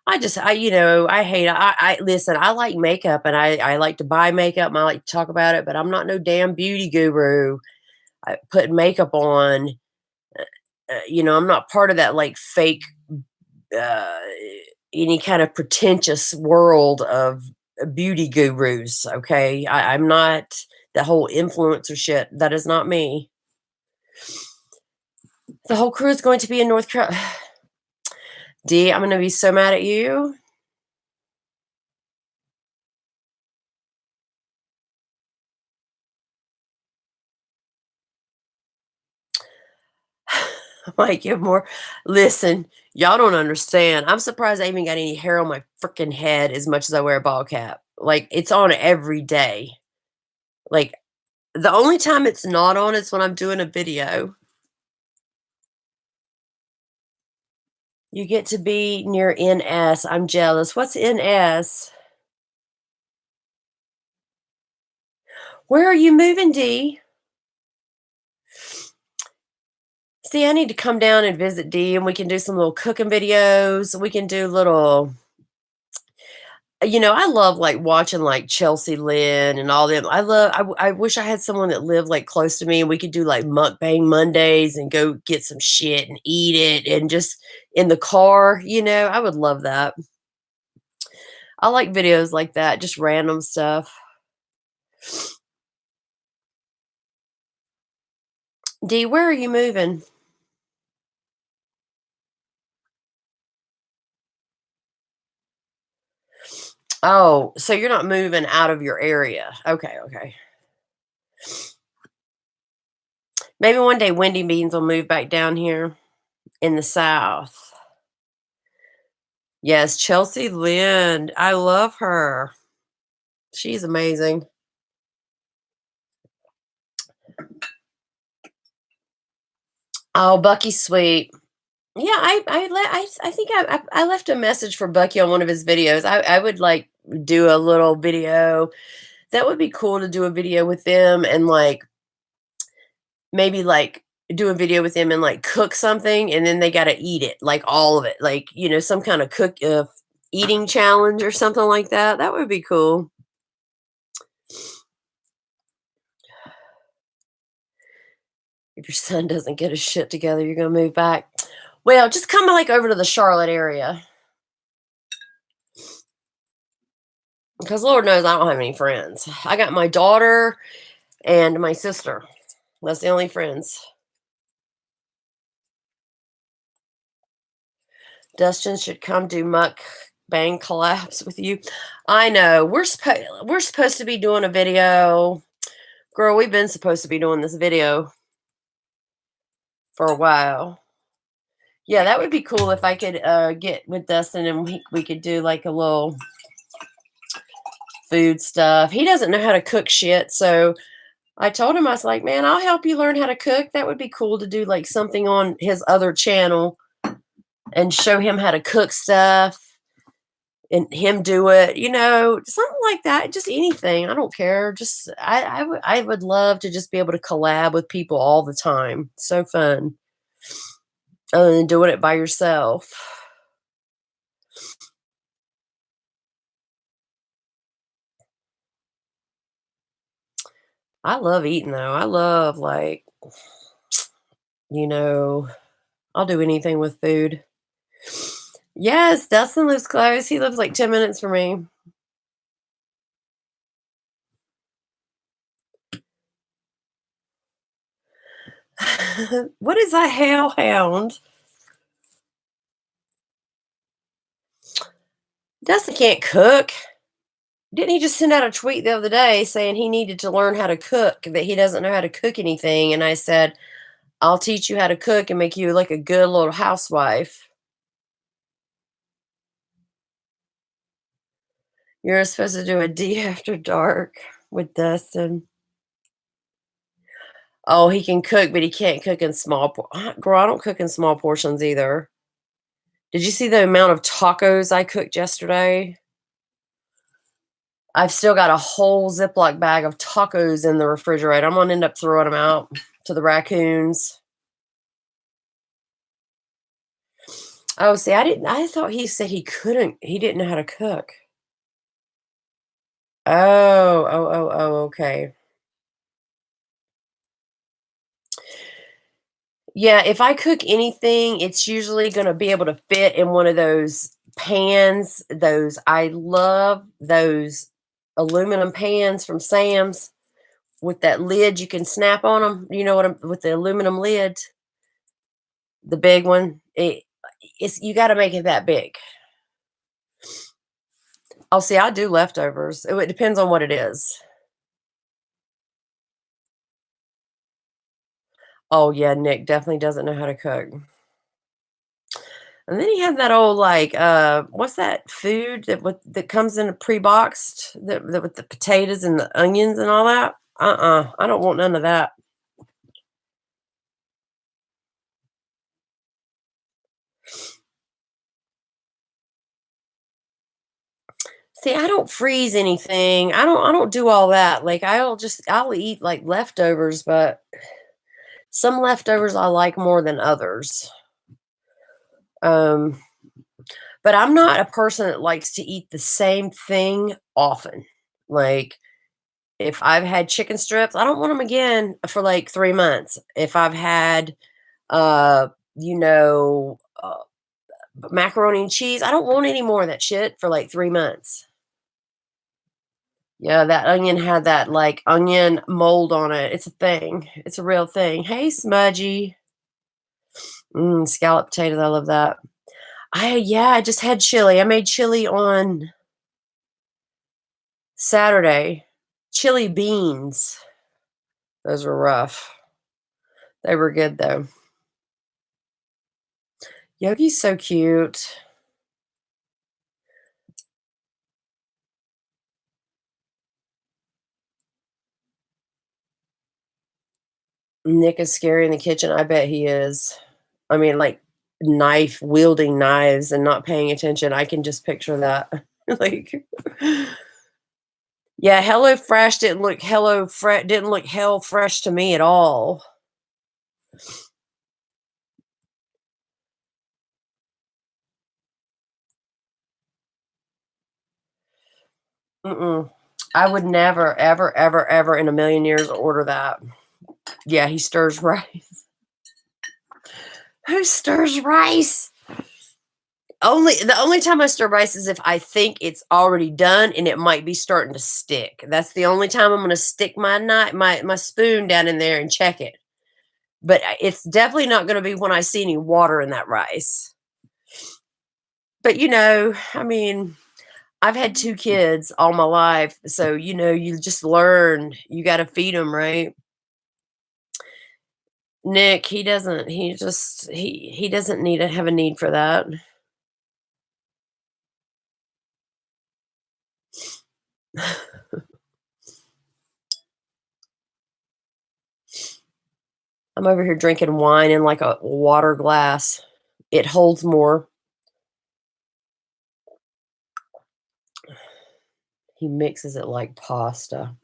I hate, I listen, I like makeup and I like to buy makeup and I like to talk about it, but I'm not no damn beauty guru. I put makeup on, I'm not part of that like fake, uh, any kind of pretentious world of beauty gurus. Okay. I'm not the whole influencer shit. That is not me. The whole crew is going to be in North Carolina. D, I'm going to be so mad at you. Might get more. Listen, y'all don't understand. I'm surprised I even got any hair on my freaking head as much as I wear a ball cap. Like, it's on every day. Like, the only time it's not on is when I'm doing a video. You get to be near NS. I'm jealous. What's NS? Where are you moving, D? See, I need to come down and visit D, and we can do some little cooking videos. We can do little. I love, like, watching, like, Chelsea Lynn and all them. I wish I had someone that lived, like, close to me and we could do, like, mukbang Mondays and go get some shit and eat it and just in the car, I would love that. I like videos like that, just random stuff. D, where are you moving? Oh, so you're not moving out of your area. Okay, okay. Maybe one day Wendy Beans will move back down here. in the South. Yes, Chelsea Lynn. I love her. She's amazing. Oh, Bucky's sweet. Yeah, I think I left a message for Bucky on one of his videos. I would, like, do a little video. That would be cool to do a video with them and, like, maybe, like, do a video with them and, like, cook something, and then they gotta eat it, like, all of it. Like, some kinda eating challenge or something like that. That would be cool. If your son doesn't get his shit together, you're gonna move back. Well, just come, like, over to the Charlotte area, because Lord knows I don't have any friends. I got my daughter and my sister. That's the only friends. Dustin should come do mukbang collabs with you. I know. We're supposed to be doing a video. Girl, we've been supposed to be doing this video for a while. Yeah, that would be cool if I could get with Dustin and we could do like a little food stuff. He doesn't know how to cook shit, so I told him, I was like, man, I'll help you learn how to cook. That would be cool to do like something on his other channel and show him how to cook stuff and him do it, something like that. Just anything. I don't care. Just I would love to just be able to collab with people all the time. So fun. Other than doing it by yourself. I love eating though. I love like, you know, I'll do anything with food. Yes, Dustin lives close. He lives like 10 minutes from me. What is a hellhound? Dustin can't cook. Didn't he just send out a tweet the other day saying he needed to learn how to cook, that he doesn't know how to cook anything? And I said, I'll teach you how to cook and make you like a good little housewife. You're supposed to do a D after dark with Dustin. Oh, he can cook, but he can't cook in girl, I don't cook in small portions either. Did you see the amount of tacos I cooked yesterday? I've still got a whole Ziploc bag of tacos in the refrigerator. I'm gonna end up throwing them out to the raccoons. Oh, see, I thought he said he didn't know how to cook. Okay. Yeah, if I cook anything, it's usually gonna be able to fit in one of those pans. I love those aluminum pans from Sam's with that lid you can snap on them. You know what I'm with the aluminum lid, the big one. It's you gotta make it that big. Oh, see, I do leftovers. It depends on what it is. Oh, yeah, Nick definitely doesn't know how to cook. And then he had that old, like, what's that food that comes in a pre-boxed that with the potatoes and the onions and all that? I don't want none of that. See, I don't freeze anything. I don't do all that. Like, I'll eat, like, leftovers, but some leftovers I like more than others. Um, but I'm not a person that likes to eat the same thing often. Like, if I've had chicken strips, I don't want them again for, like, 3 months. If I've had, uh, you know, uh, macaroni and cheese, I don't want any more of that shit for, like, 3 months. Yeah, that onion had that, like, onion mold on it. It's a thing. It's a real thing. Hey, Smudgy. Scalloped potatoes, I love that. I just had chili. I made chili on Saturday. Chili beans. Those were rough. They were good, though. Yogi's so cute. Nick is scary in the kitchen, I bet he is. I mean, like, knife wielding knives and not paying attention, I can just picture that. Like yeah, HelloFresh didn't look hell fresh to me at all. Mm-mm. I would never, ever, ever, ever in a million years order that. Yeah, he stirs rice. Who stirs rice? The only time I stir rice is if I think it's already done and it might be starting to stick. That's the only time I'm gonna stick my spoon down in there and check it. But it's definitely not gonna be when I see any water in that rice. But I mean, I've had 2 kids all my life, so you just learn. You gotta feed them, right? Nick, he doesn't need to have a need for that. I'm over here drinking wine in, like, a water glass. It holds more. He mixes it like pasta.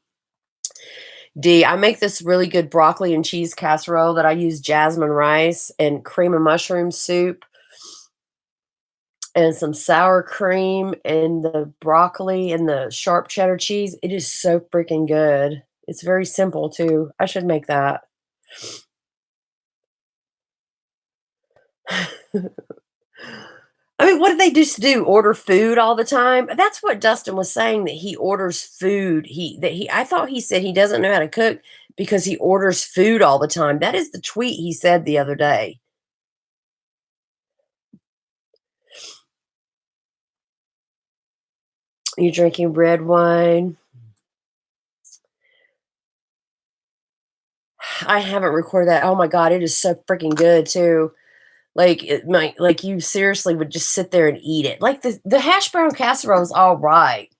I make this really good broccoli and cheese casserole that I use jasmine rice and cream of mushroom soup and some sour cream and the broccoli and the sharp cheddar cheese. It is so freaking good. It's very simple too. I should make that. I mean, what do they just do? Order food all the time? That's what Dustin was saying, that he orders food. I thought he said he doesn't know how to cook because he orders food all the time. That is the tweet he said the other day. You're drinking red wine. I haven't recorded that. Oh my god, it is so freaking good too. Like you seriously would just sit there and eat it. Like the hash brown casserole is all right.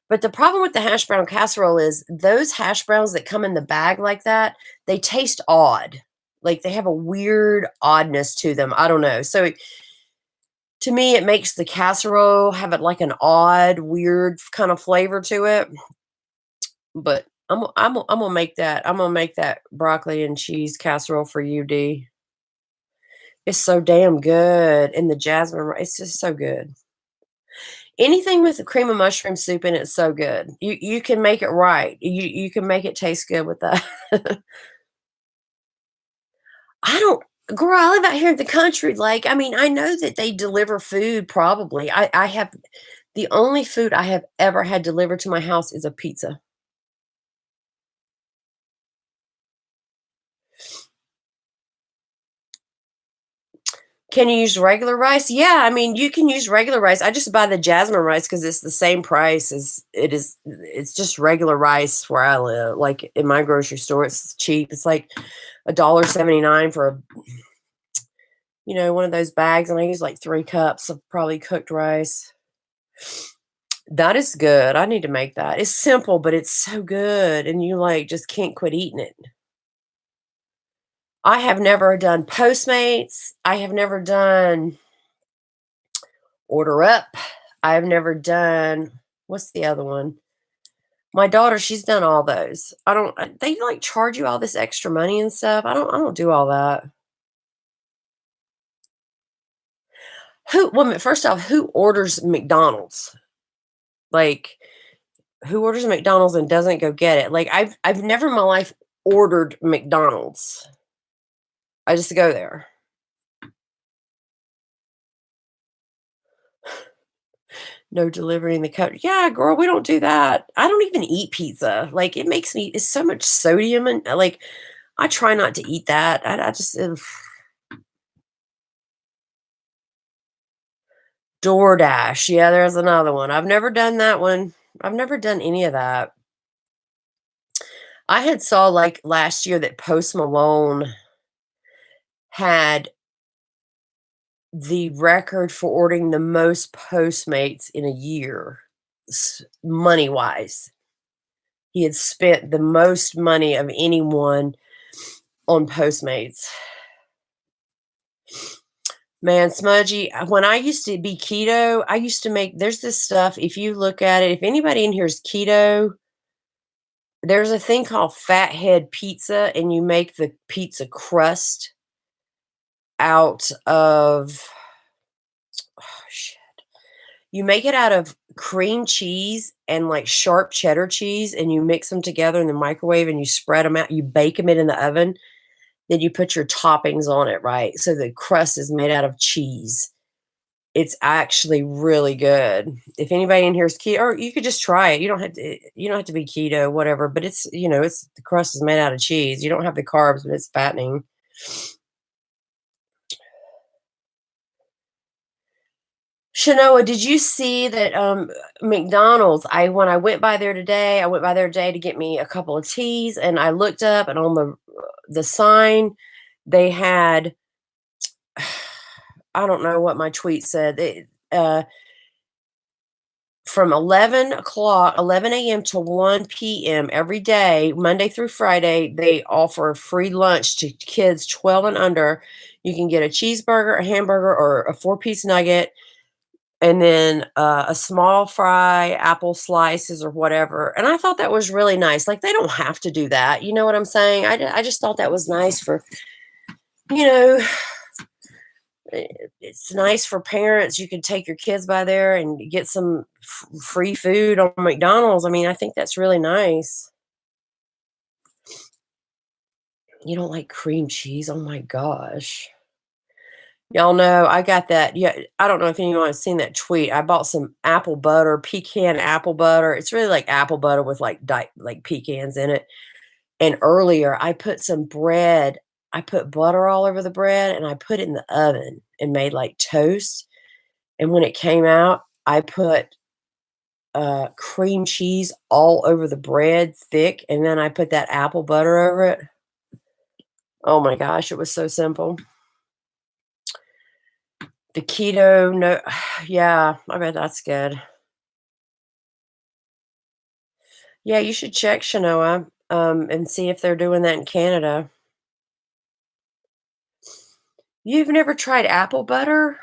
But the problem with the hash brown casserole is those hash browns that come in the bag like that, they taste odd. Like they have a weird oddness to them. I don't know. So to me, it makes the casserole have it like an odd, weird kind of flavor to it. But I'm gonna make that. I'm gonna make that broccoli and cheese casserole for you, D. It's so damn good, and the jasmine it's just so good. Anything with the cream of mushroom soup in it's so good. You can make it right. You can make it taste good with that. I don't Girl, I live out here in the country, like, I mean, I know that they deliver food probably. I have the only food I have ever had delivered to my house is a pizza. Can you use regular rice? Yeah, I mean, you can use regular rice. I just buy the jasmine rice because it's the same price as it's just regular rice where I live. Like in my grocery store, it's cheap. It's like $1.79 for one of those bags, and I use like 3 cups of probably cooked rice. That is good. I need to make that. It's simple, but it's so good, and you like just can't quit eating it. I have never done Postmates. I have never done Order Up. I've never done what's the other one? My daughter, she's done all those. I don't they, like, charge you all this extra money and stuff. I don't do all that. Who Well, first off, who orders McDonald's? Like, who orders McDonald's and doesn't go get it? Like, I've never in my life ordered McDonald's. I just go there. No delivery in the country. Yeah, girl, we don't do that. I don't even eat pizza. Like, it's so much sodium and, like, I try not to eat that. I just ugh. DoorDash, yeah, there's another one. I've never done that one. I've never done any of that. I had saw, like, last year that Post Malone had the record for ordering the most Postmates in a year, money-wise. He had spent the most money of anyone on Postmates. Man, Smudgy, when I used to be keto, I used to make there's this stuff, if you look at it, if anybody in here is keto, there's a thing called Fathead pizza, and you make the pizza crust out of oh, shit. You make it out of cream cheese and, like, sharp cheddar cheese, and you mix them together in the microwave, and you spread them out, you bake them in the oven, then you put your toppings on it, right? So the crust is made out of cheese. It's actually really good. If anybody in here is keto, or you could just try it. You don't have to be keto, whatever, but it's the crust is made out of cheese. You don't have the carbs, but it's fattening. Shanoa, did you see that McDonald's? I went by there today, I went by there today to get me a couple of teas, and I looked up, and on the sign they had I don't know what my tweet said. From 11 a.m. to 1 p.m. every day, Monday through Friday, they offer free lunch to kids 12 and under. You can get a cheeseburger, a hamburger, or a four-piece nugget, and then a small fry, apple slices, or whatever. And I thought that was really nice. Like, they don't have to do that. You know what I'm saying? I just thought that was nice for, you know, it's nice for parents. You could take your kids by there and get some free food on McDonald's. I mean, I think that's really nice. You don't like cream cheese? Oh my gosh. Y'all know I got that. Yeah, I don't know if anyone has seen that tweet. I bought some apple butter, pecan apple butter. It's really like apple butter with like pecans in it. And earlier I put some bread. I put butter all over the bread and I put it in the oven and made like toast. And when it came out, I put cream cheese all over the bread, thick, and then I put that apple butter over it. Oh my gosh, it was so simple. The keto, no, yeah, I bet that's good. Yeah, you should check Shanoa, and see if they're doing that in Canada. You've never tried apple butter?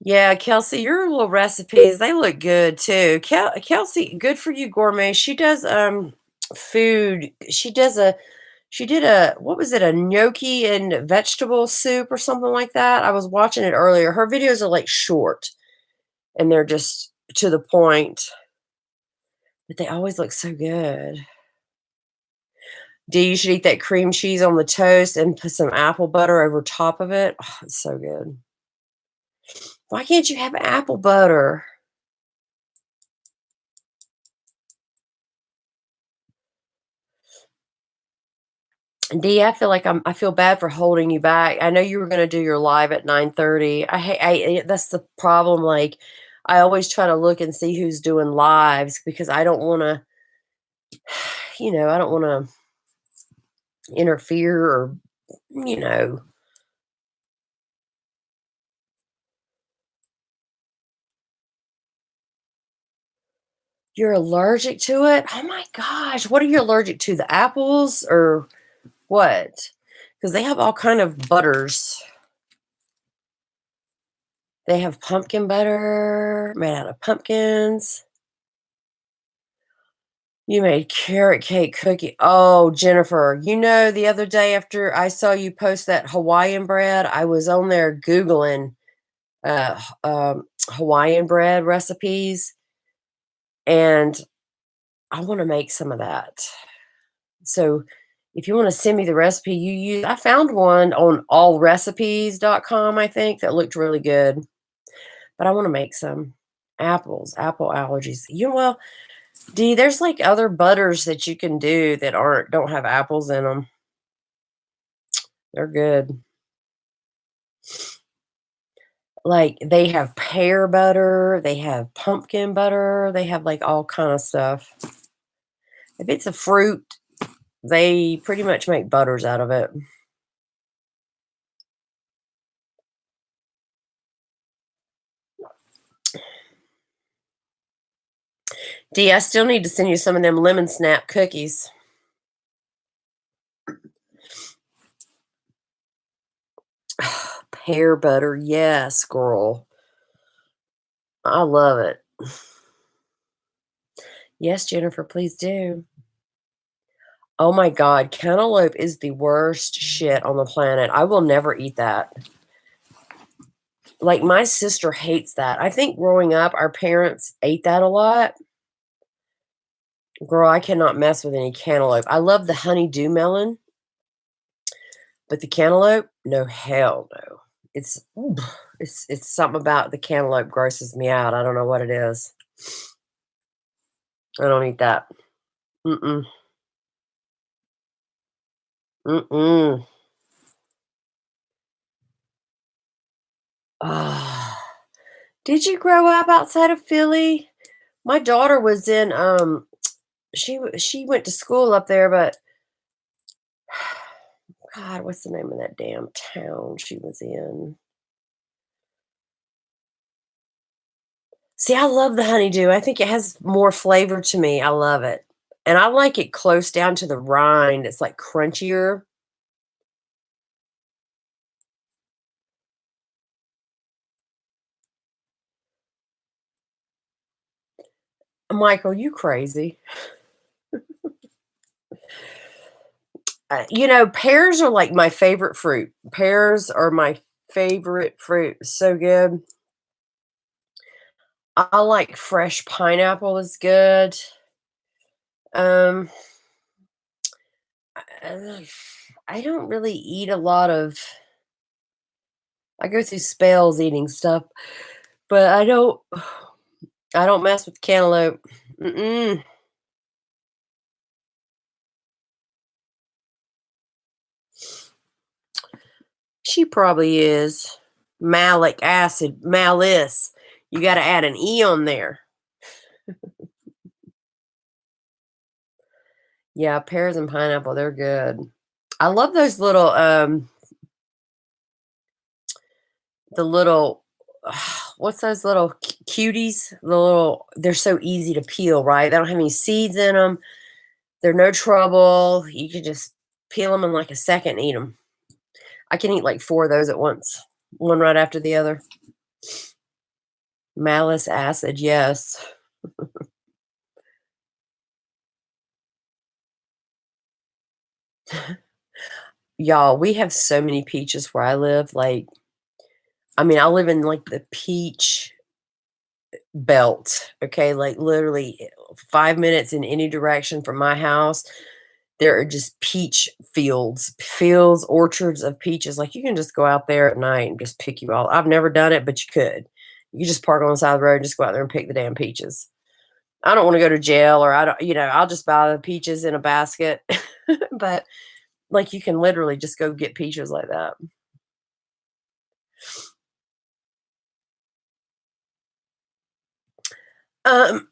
Yeah, Kelsey, your little recipes, they look good too. Kelsey, good for you, gourmet. She does food. She did a what was it, a gnocchi and vegetable soup or something like that. I was watching it earlier. Her videos are like short and they're just to the point, but they always look so good. Do you should eat that cream cheese on the toast and put some apple butter over top of it. Oh, it's so good. Why can't you have apple butter? Dee, I feel bad for holding you back. I know you were gonna do your live at 9:30. That's the problem, like, I always try to look and see who's doing lives because I don't wanna, I don't wanna interfere or, you know. You're allergic to it? Oh my gosh, what are you allergic to? The apples or what? Because they have all kind of butters. They have pumpkin butter made out of pumpkins. You made carrot cake cookie. Oh, Jennifer, the other day after I saw you post that Hawaiian bread, I was on there Googling Hawaiian bread recipes, and I want to make some of that. So if you want to send me the recipe you use, I found one on allrecipes.com, I think, that looked really good. But I want to make some apple allergies. Well, Dee, there's like other butters that you can do that don't have apples in them. They're good. Like they have pear butter, they have pumpkin butter, they have like all kind of stuff. If it's a fruit, They pretty much make butters out of it. D, I still need to send you some of them lemon snap cookies. Pear butter, yes, girl. I love it. Yes, Jennifer, please do. Oh my god, cantaloupe is the worst shit on the planet. I will never eat that. Like, my sister hates that. I think growing up, our parents ate that a lot. Girl, I cannot mess with any cantaloupe. I love the honeydew melon, but the cantaloupe, no, hell no. It's it's something about the cantaloupe grosses me out. I don't know what it is. I don't eat that. Mm-mm. Mm-mm. Ah. Did you grow up outside of Philly? My daughter was in, she went to school up there, but God, what's the name of that damn town she was in? See, I love the honeydew. I think it has more flavor to me. I love it. And I like it close down to the rind. It's like crunchier. Michael, you crazy. Pears are like my favorite fruit. Pears are my favorite fruit. So good. I like fresh pineapple is good. Um, I I don't really eat a lot of I go through spells eating stuff, but I don't mess with cantaloupe. Mm-mm. She probably is. Malic acid, malice. You gotta add an E on there. Yeah, pears and pineapple, they're good. I love those little, the little what's those little cuties? They're so easy to peel, right? They don't have any seeds in them. They're no trouble. You can just peel them in like a second and eat them. I can eat like 4 of those at once, one right after the other. Malice acid, yes. Y'all, we have so many peaches where I live, like, I mean, I live in, like, the peach belt, okay? Like, literally, 5 minutes in any direction from my house, there are just peach fields, orchards of peaches, like, you can just go out there at night and just pick you all I've never done it, but you could. You just park on the side of the road and just go out there and pick the damn peaches. I don't wanna go to jail or I don't I'll just buy the peaches in a basket, but, like, you can literally just go get peaches like that. Um,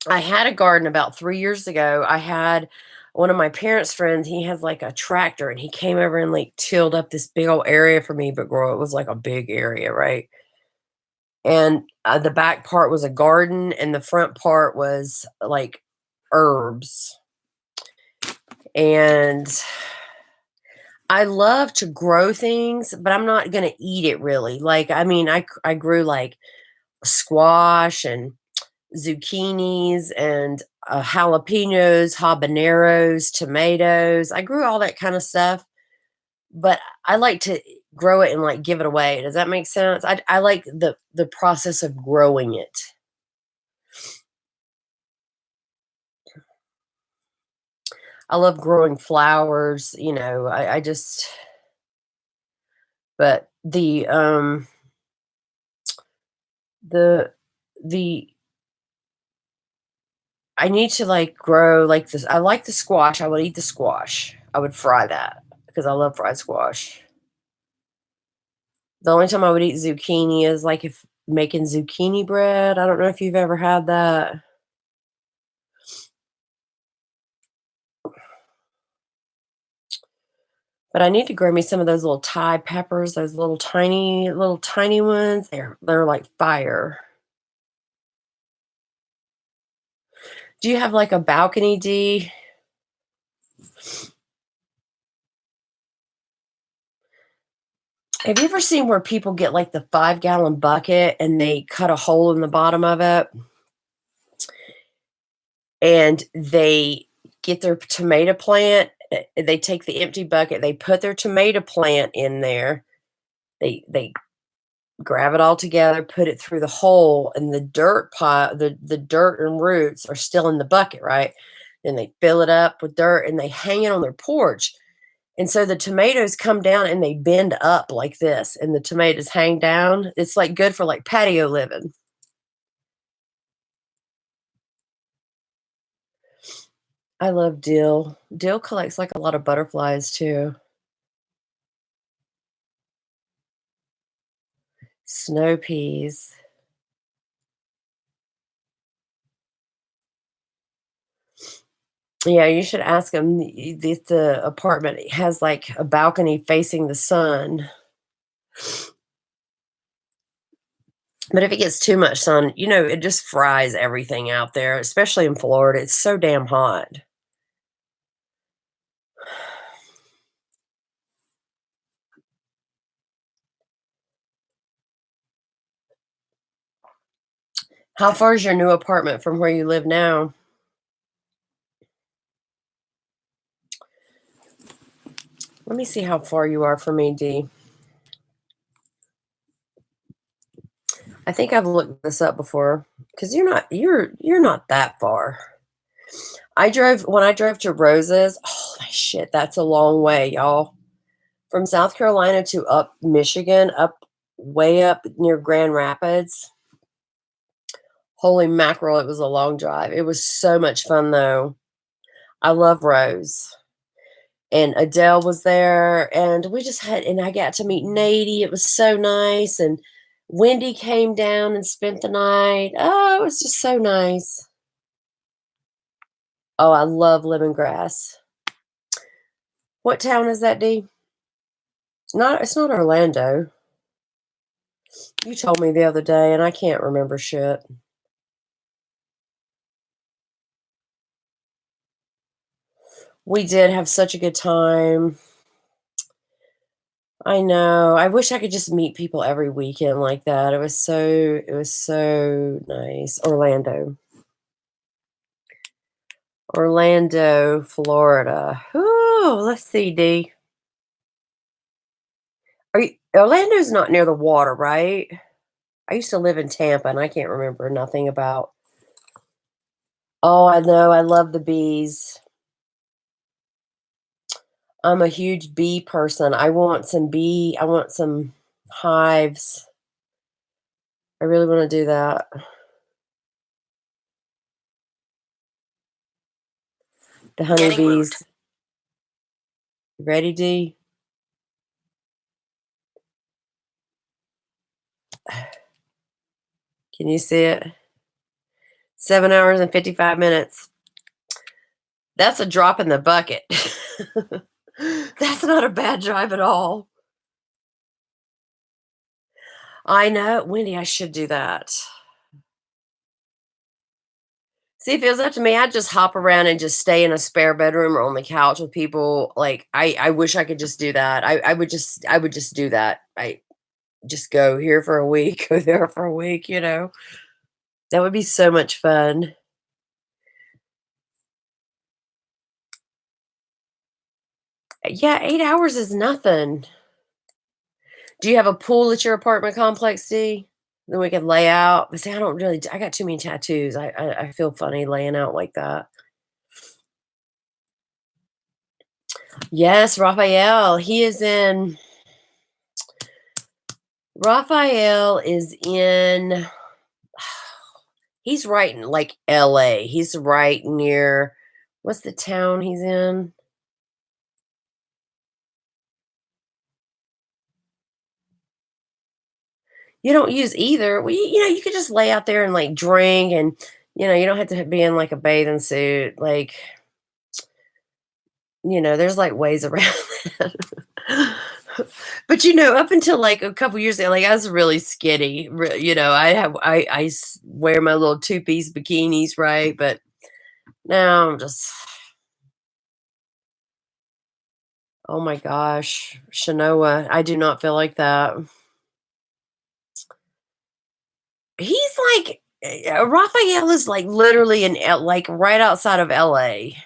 I had a garden about 3 years ago. I had one of my parents' friends, he has, like, a tractor, and he came over and, like, tilled up this big old area for me, but girl, it was, like, a big area, right? And, the back part was a garden, and the front part was, like, herbs, and I love to grow things, but I'm not gonna eat it really. Like, I mean, I grew, like, squash and zucchinis and, jalapenos, habaneros, tomatoes. I grew all that kinda stuff, but I like to grow it and, like, give it away. Does that make sense? I like the process of growing it. I love growing flowers, I just but the the I need to, like, grow, like, this I like the squash, I would eat the squash. I would fry that because I love fried squash. The only time I would eat zucchini is, like, if making zucchini bread. I don't know if you've ever had that. But I need to grow me some of those little Thai peppers, those little tiny ones. They're like fire. Do you have, like, a balcony, D? Have you ever seen where people get, like, the 5-gallon bucket and they cut a hole in the bottom of it, and they get their tomato plant, they take the empty bucket, they put their tomato plant in there, they grab it all together, put it through the hole, and the dirt and roots are still in the bucket, right? Then they fill it up with dirt and they hang it on their porch. And so the tomatoes come down and they bend up like this, and the tomatoes hang down. It's like good for like patio living. I love dill. Dill collects like a lot of butterflies too. Snow peas. Yeah, you should ask him if the apartment has like a balcony facing the sun. But if it gets too much sun, it just fries everything out there, especially in Florida. It's so damn hot. How far is your new apartment from where you live now? Let me see how far you are from me, D. I think I've looked this up before because you're not that far. When I drove to Roses. Holy shit, that's a long way, y'all. From South Carolina to up Michigan, way up near Grand Rapids. Holy mackerel, it was a long drive. It was so much fun though. I love Rose. And Adele was there, and I got to meet Nady. It was so nice. And Wendy came down and spent the night. Oh, it was just so nice. Oh, I love lemongrass. What town is that, D? It's not Orlando. You told me the other day, and I can't remember shit. We did have such a good time. I know. I wish I could just meet people every weekend like that. It was so nice. Orlando, Florida. Ooh, let's see, D. Orlando's not near the water, right? I used to live in Tampa and I can't remember nothing about. Oh, I know. I love the bees. I'm a huge bee person. I want some hives. I really want to do that. The honeybees. Ready, D? Can you see it? 7 hours and 55 minutes. That's a drop in the bucket. That's not a bad drive at all. I know. Wendy, I should do that. See, if it was up to me, I'd just hop around and just stay in a spare bedroom or on the couch with people. Like, I wish I could just do that. I would just do that. I just go here for a week, go there for a week. That would be so much fun. Yeah, 8 hours is nothing. Do you have a pool at your apartment complex, D? Then we could lay out. But see, I got too many tattoos. I feel funny laying out like that. Yes, Raphael. Raphael is in, he's right in like LA. He's right near, what's the town he's in? You don't use either. Well, you could just lay out there and like drink, and you don't have to be in like a bathing suit. Like, there's like ways around that. But, up until, like, a couple years ago, like, I was really skinny, wear my little two-piece bikinis, right? But now I'm just oh my gosh, Shanoa, I do not feel like that. He's like Raphael is, like, literally in L like, right outside of LA.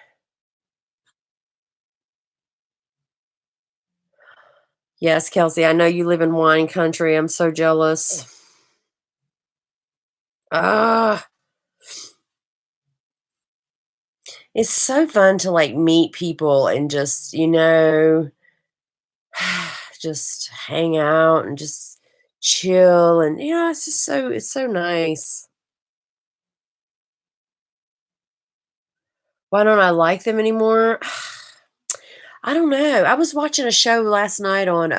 Yes, Kelsey, I know you live in wine country, I'm so jealous. Ah, it's so fun to, like, meet people and just, just hang out and just chill and, it's so nice. Why don't I like them anymore? I don't know. I was watching a show last night on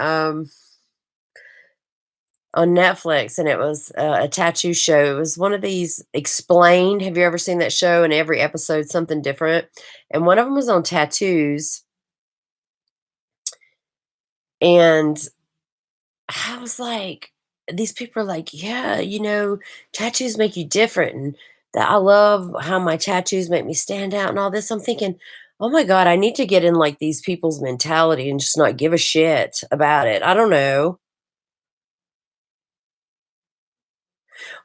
Netflix, and it was a tattoo show. It was one of these Explained. Have you ever seen that show? And every episode something different. And one of them was on tattoos, and I was like, these people are like, yeah, tattoos make you different, and that I love how my tattoos make me stand out and all this. I'm thinking, oh my God, I need to get in like these people's mentality and just not give a shit about it. I don't know.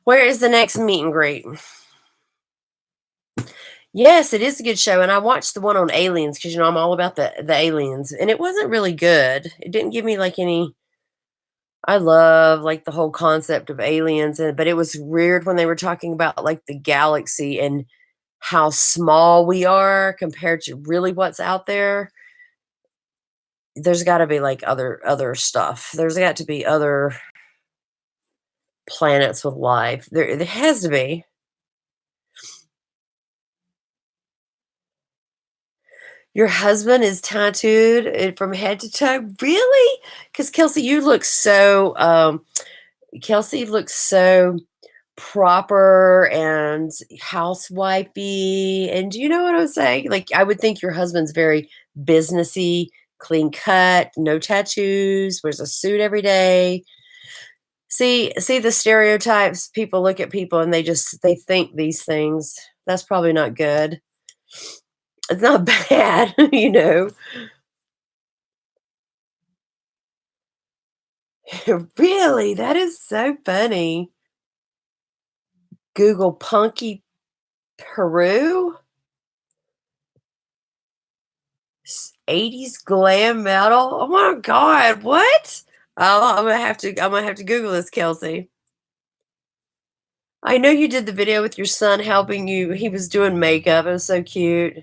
Where is the next meet and greet? Yes, it is a good show, and I watched the one on aliens because I'm all about the aliens, and it wasn't really good. It didn't give me like any. I love like the whole concept of aliens, but it was weird when they were talking about like the galaxy and how small we are compared to really what's out there. There's got to be like other stuff. There's got to be other planets with life. There has to be. Your husband is tattooed from head to toe? Really? Because Kelsey looks so proper and housewifey. And do you know what I'm saying? Like, I would think your husband's very businessy, clean cut, no tattoos, wears a suit every day. See the stereotypes. People look at people and they think these things. That's probably not good. It's not bad, Really? That is so funny. Google Punky Peru? 80s glam metal? Oh my god, what? Oh, I'm gonna have to Google this, Kelsey. I know you did the video with your son helping you. He was doing makeup. It was so cute.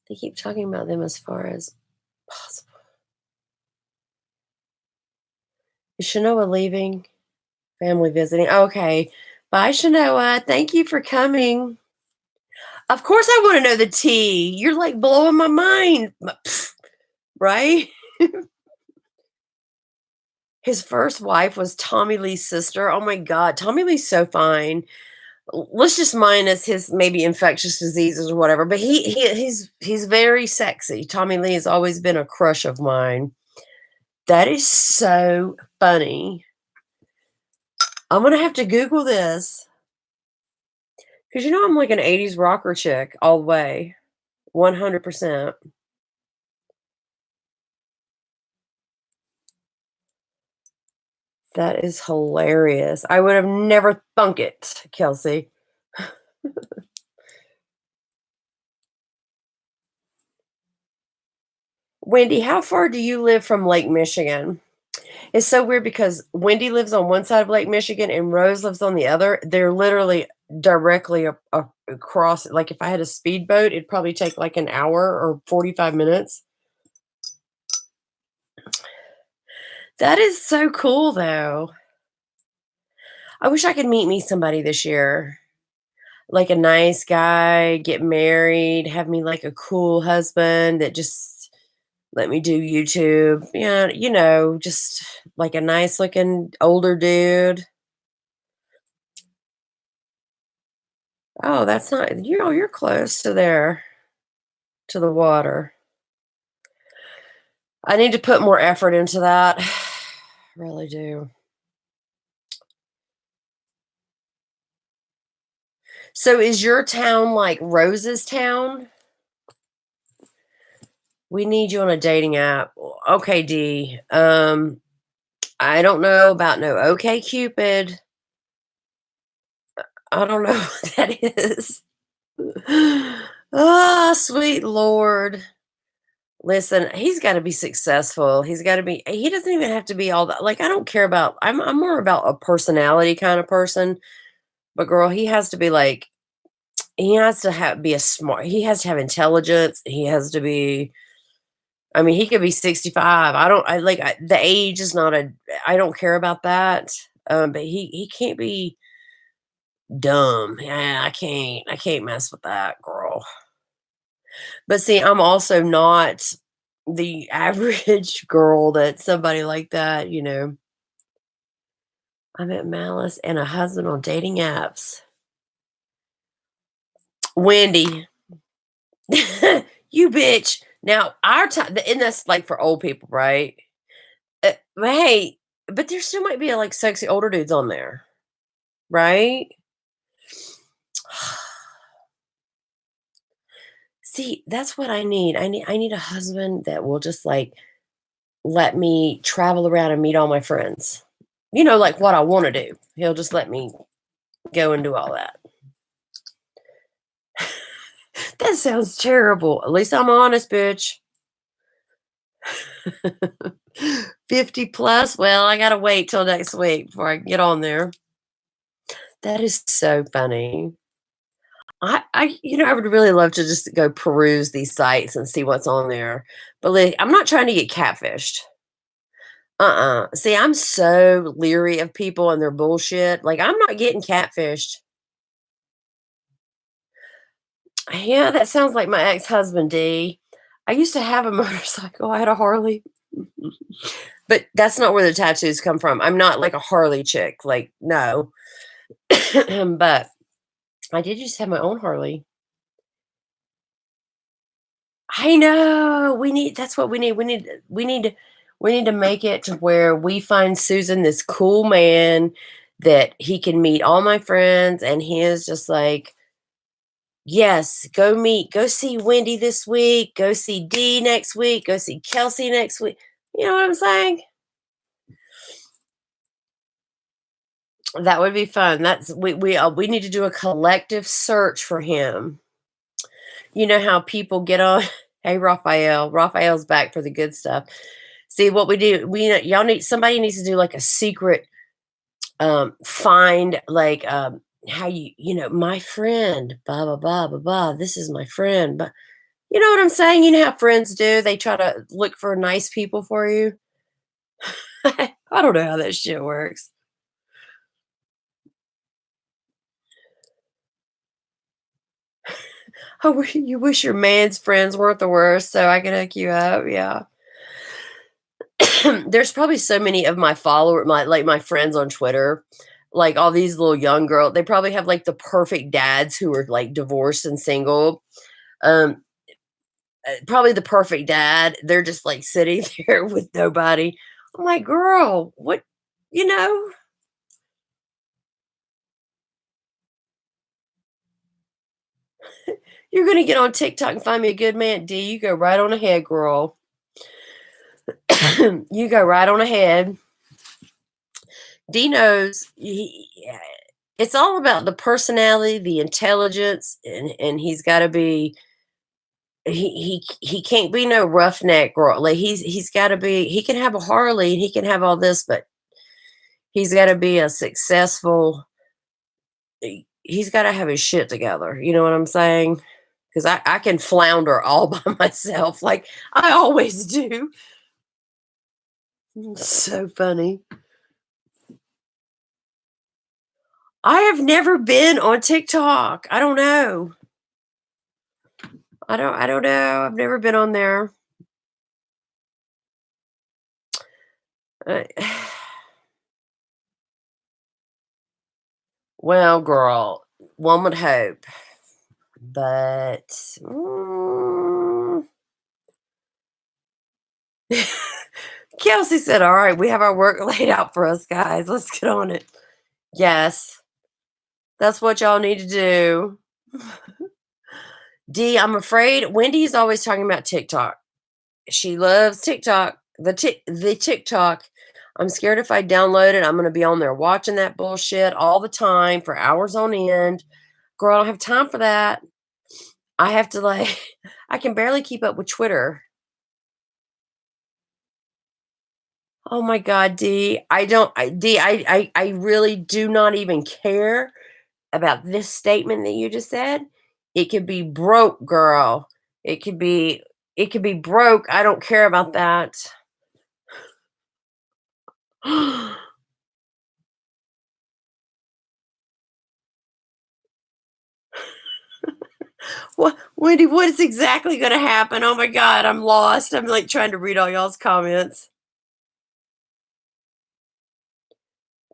They keep talking about them as far as possible. Is Shanoa leaving? Family visiting. Okay. Bye, Shanoa. Thank you for coming. Of course, I want to know the tea. You're like blowing my mind. Right? His first wife was Tommy Lee's sister. Oh my God. Tommy Lee's so fine. Let's just minus his maybe infectious diseases or whatever, but he's very sexy. Tommy Lee has always been a crush of mine. That is so funny. I'm gonna have to Google this because I'm like an '80s rocker chick all the way, 100%. That is hilarious. I would have never thunk it, Kelsey. Wendy, how far do you live from Lake Michigan? It's so weird because Wendy lives on one side of Lake Michigan and Rose lives on the other. They're literally directly across. Like if I had a speedboat, it'd probably take like an hour or 45 minutes. That is so cool though. I wish I could meet me somebody this year. Like a nice guy, get married, have me like a cool husband that just let me do YouTube. Yeah, just like a nice looking older dude. Oh, that's not you're close to there, to the water. I need to put more effort into that. Really do. So is your town like Rose's town? We need you on a dating app. Okay, D. I don't know about no OK Cupid. I don't know what that is. Ah, sweet Lord. Listen, he's gotta be successful. He's gotta be he doesn't even have to be all that like, I don't care about I'm more about a personality kind of person, but girl, he has to be like he has to have be a smart he has to have intelligence. He has to be I mean, he could be 65. The age is not a I don't care about that. But he can't be dumb. Yeah, I can't mess with that, girl. But see, I'm also not the average girl that somebody like that, I met Malice and a husband on dating apps. Wendy, you bitch. Now, our time, and that's like for old people, right? But hey, but there still might be like sexy older dudes on there, right? See, that's what I need. I need a husband that will just like let me travel around and meet all my friends. Like what I want to do. He'll just let me go and do all that. That sounds terrible. At least I'm honest, bitch. 50 plus? Well, I gotta wait till next week before I can get on there. That is so funny. I would really love to just go peruse these sites and see what's on there. But I'm not trying to get catfished. See, I'm so leery of people and their bullshit. Like, I'm not getting catfished. Yeah, that sounds like my ex-husband, D. I used to have a motorcycle. I had a Harley. But that's not where the tattoos come from. I'm not like a Harley chick. Like, no. But I did just have my own Harley. I know. That's what we need. We need to make it to where we find Susan this cool man that he can meet all my friends and he is just like, yes, go see Wendy this week, go see Dee next week, go see Kelsey next week. You know what I'm saying? That would be fun. That's we need to do a collective search for him. You know how people get on hey, Raphael. Raphael's back for the good stuff. See what we do, y'all need somebody needs to do like a secret, find like, how my friend, blah, blah, blah, blah, blah. This is my friend. But you know what I'm saying? You know how friends do? They try to look for nice people for you. I don't know how that shit works. You wish your man's friends weren't the worst so I could hook you up. Yeah. There's probably so many of my friends on Twitter, like all these little young girls, they probably have like the perfect dads who are like divorced and single. Um, Probably the perfect dad. They're just like sitting there with nobody. I'm like, girl, what, you know? You're gonna get on TikTok and find me a good man. D, you go right on ahead, girl. You go right on ahead. D knows it's all about the personality, the intelligence, and he's got to be he can't be no roughneck girl. Like he's got to be he can have a Harley and he can have all this, but he's got to be a successful. He's got to have his shit together. You know what I'm saying? Because I can flounder all by myself, like I always do. So funny. I have never been on TikTok. I don't know. I don't know. I've never been on there. Uh, well, girl, one would hope, but Kelsey said, "All right, we have our work laid out for us, guys. Let's get on it." Yes, that's what y'all need to do. D, I'm afraid Wendy's always talking about TikTok. She loves TikTok. The TikTok. I'm scared if I download it, I'm gonna be on there watching that bullshit all the time for hours on end. Girl, I don't have time for that. I have to like I can barely keep up with Twitter. Oh my god, D. I don't I D, I really do not even care about this statement that you just said. It could be broke, girl. It could be it could be broke. I don't care about that. What what is exactly gonna happen? Oh my god, I'm lost. I'm like trying to read all y'all's comments.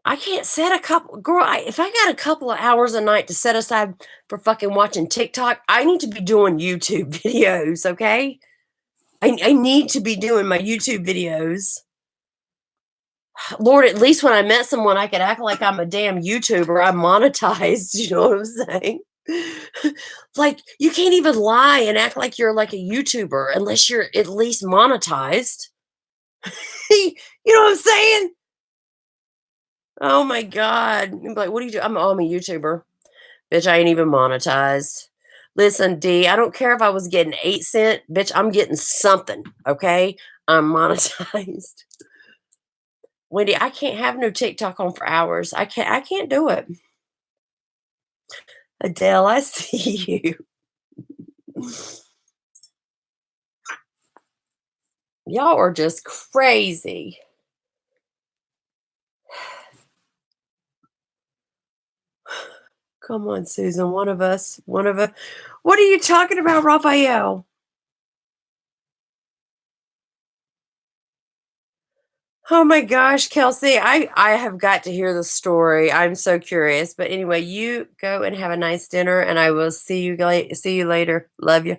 I can't set a couple girl, if I got a couple of hours a night to set aside for fucking watching TikTok, I need to be doing YouTube videos, okay? I need to be doing my YouTube videos. Lord, at least when I met someone, I could act like I'm a damn YouTuber. I'm monetized. You know what I'm saying? Like, you can't even lie and act like you're like a YouTuber unless you're at least monetized. You know what I'm saying? Oh my God. You'd be like, what do you do? I'm a YouTuber. Bitch, I ain't even monetized. Listen, D, I don't care if I was getting 8 cent. Bitch, I'm getting something. Okay. I'm monetized. Wendy, I can't have no TikTok on for hours. I can't do it. Adele, I see you. Y'all are just crazy. Come on, Susan. One of us. One of us. What are you talking about, Raphael? Oh my gosh, Kelsey. I have got to hear the story. I'm so curious. But anyway, you go and have a nice dinner and I will see you later. Love you.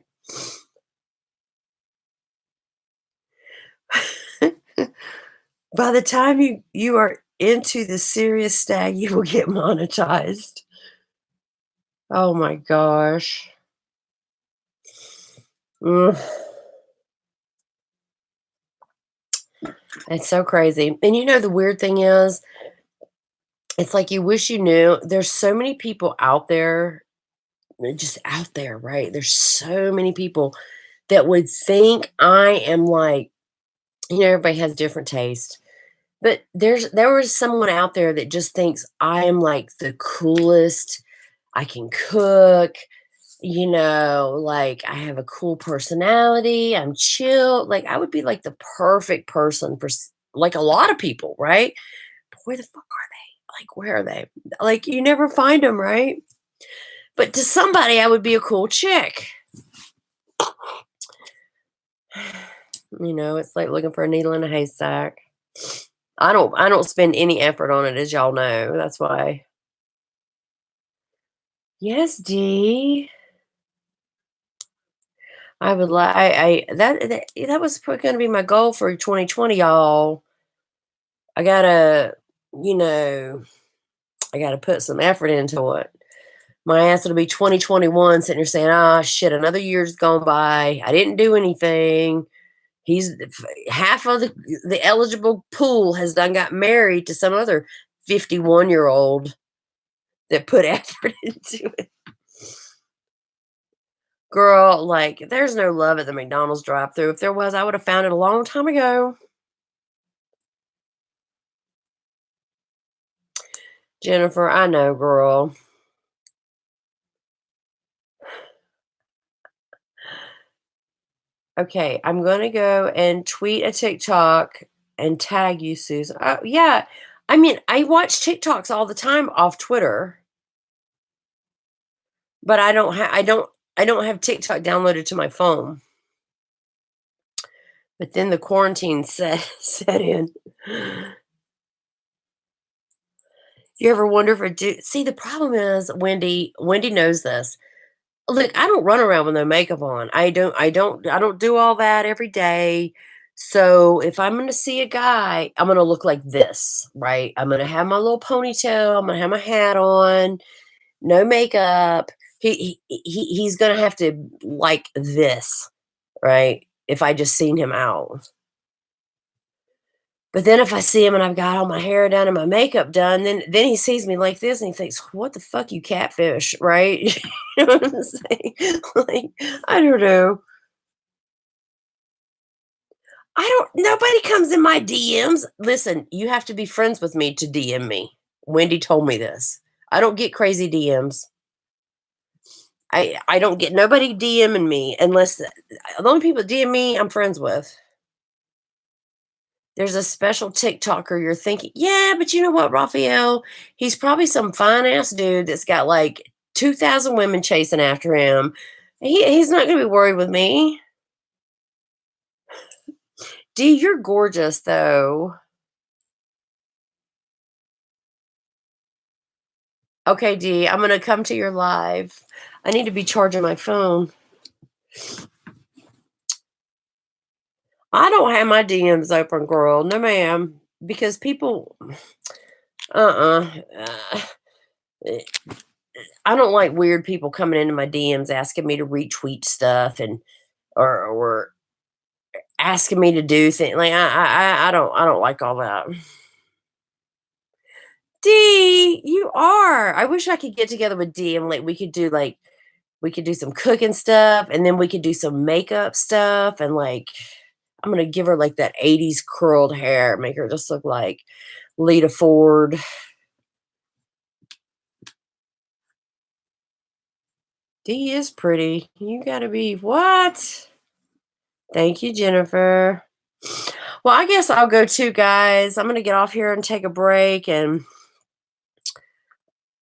By the time you are into the serious stag, you will get monetized. Oh my gosh. Ugh, it's so crazy. And you know the weird thing is, it's like you wish you knew there's so many people out there, just out there, right? There's so many people that would think I am like, everybody has different taste. But there was someone out there that just thinks I am like the coolest. I can cook, like I have a cool personality. I'm chill. Like I would be like the perfect person for like a lot of people, right? But where the fuck are they? Like where are they? Like you never find them, right? But to somebody, I would be a cool chick. It's like looking for a needle in a haystack. I don't spend any effort on it, as y'all know. That's why. Yes, D. I would like that was gonna be my goal for 2020, y'all. I gotta, you know, I gotta put some effort into it. My ass will be 2021 sitting here saying, "Ah, shit, another year's gone by. I didn't do anything." Half of the eligible pool has done got married to some other 51-year-old that put effort into it. Girl, like, there's no love at the McDonald's drive-through. If there was, I would have found it a long time ago. Jennifer, I know, girl. Okay, I'm gonna go and tweet a TikTok and tag you, Susan. Oh, yeah. I mean, I watch TikToks all the time off Twitter, but I don't have TikTok downloaded to my phone. But then the quarantine set in. You ever wonder if it do see, the problem is, Wendy knows this. Look, I don't run around with no makeup on. I don't do all that every day. So if I'm gonna see a guy, I'm gonna look like this, right? I'm gonna have my little ponytail, I'm gonna have my hat on, no makeup. He's gonna have to like this, right? If I just seen him out. But then if I see him and I've got all my hair done and my makeup done, then he sees me like this and he thinks, "What the fuck, you catfish," right? You know what I'm saying? Like, I don't know. I don't nobody comes in my DMs. Listen, you have to be friends with me to DM me. Wendy told me this. I don't get crazy DMs. I don't get nobody DMing me unless the only people DM me I'm friends with. There's a special TikToker you're thinking, "Yeah, but you know what, Raphael? He's probably some fine ass dude that's got like 2,000 women chasing after him. He's not gonna be worried with me." D, you're gorgeous though. Okay, D, I'm gonna come to your live. I need to be charging my phone. I don't have my DMs open, girl. No, ma'am. Because people, uh-uh. Uh, I don't like weird people coming into my DMs asking me to retweet stuff and or asking me to do things. Like I don't like all that. D, you are. I wish I could get together with D and like we could do some cooking stuff and then we could do some makeup stuff and like I'm gonna give her like that 80s curled hair, make her just look like Lita Ford. D is pretty. You gotta be what? Thank you, Jennifer. Well, I guess I'll go too, guys. I'm gonna get off here and take a break, and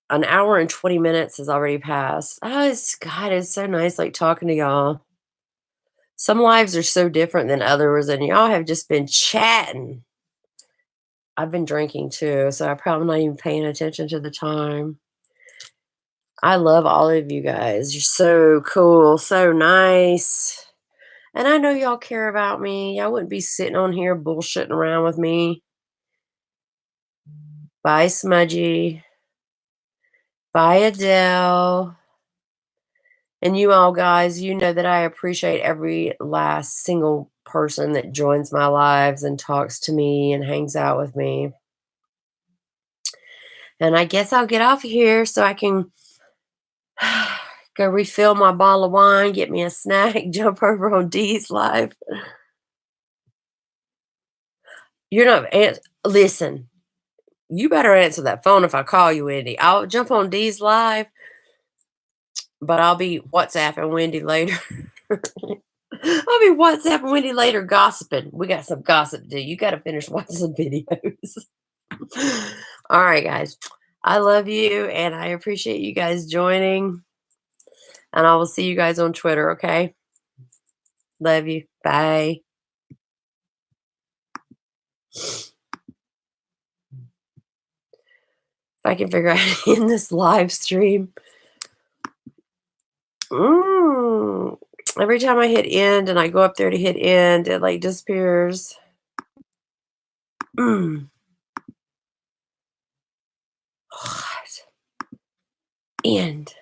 an hour and 20 minutes has already passed. Oh, it's God, it's so nice like talking to y'all. Some lives are so different than others, and y'all have just been chatting. I've been drinking too, so I'm probably not even paying attention to the time. I love all of you guys. You're so cool, so nice. And I know y'all care about me. Y'all wouldn't be sitting on here bullshitting around with me. Bye, Smudgy. Bye, Adele. And you all guys, you know that I appreciate every last single person that joins my lives and talks to me and hangs out with me. And I guess I'll get off of here so I can go refill my bottle of wine, get me a snack, jump over on Dee's live. You're not listen, you better answer that phone if I call you, Wendy. I'll jump on Dee's live, but I'll be WhatsApping Wendy later. I'll be WhatsApping Wendy later gossiping. We got some gossip to do. You got to finish watching some videos. All right, guys. I love you and I appreciate you guys joining. And I will see you guys on Twitter, okay? Love you. Bye. If I can figure out how to end this live stream. Every time I hit end and I go up there to hit end, it like disappears. Mm. God. End.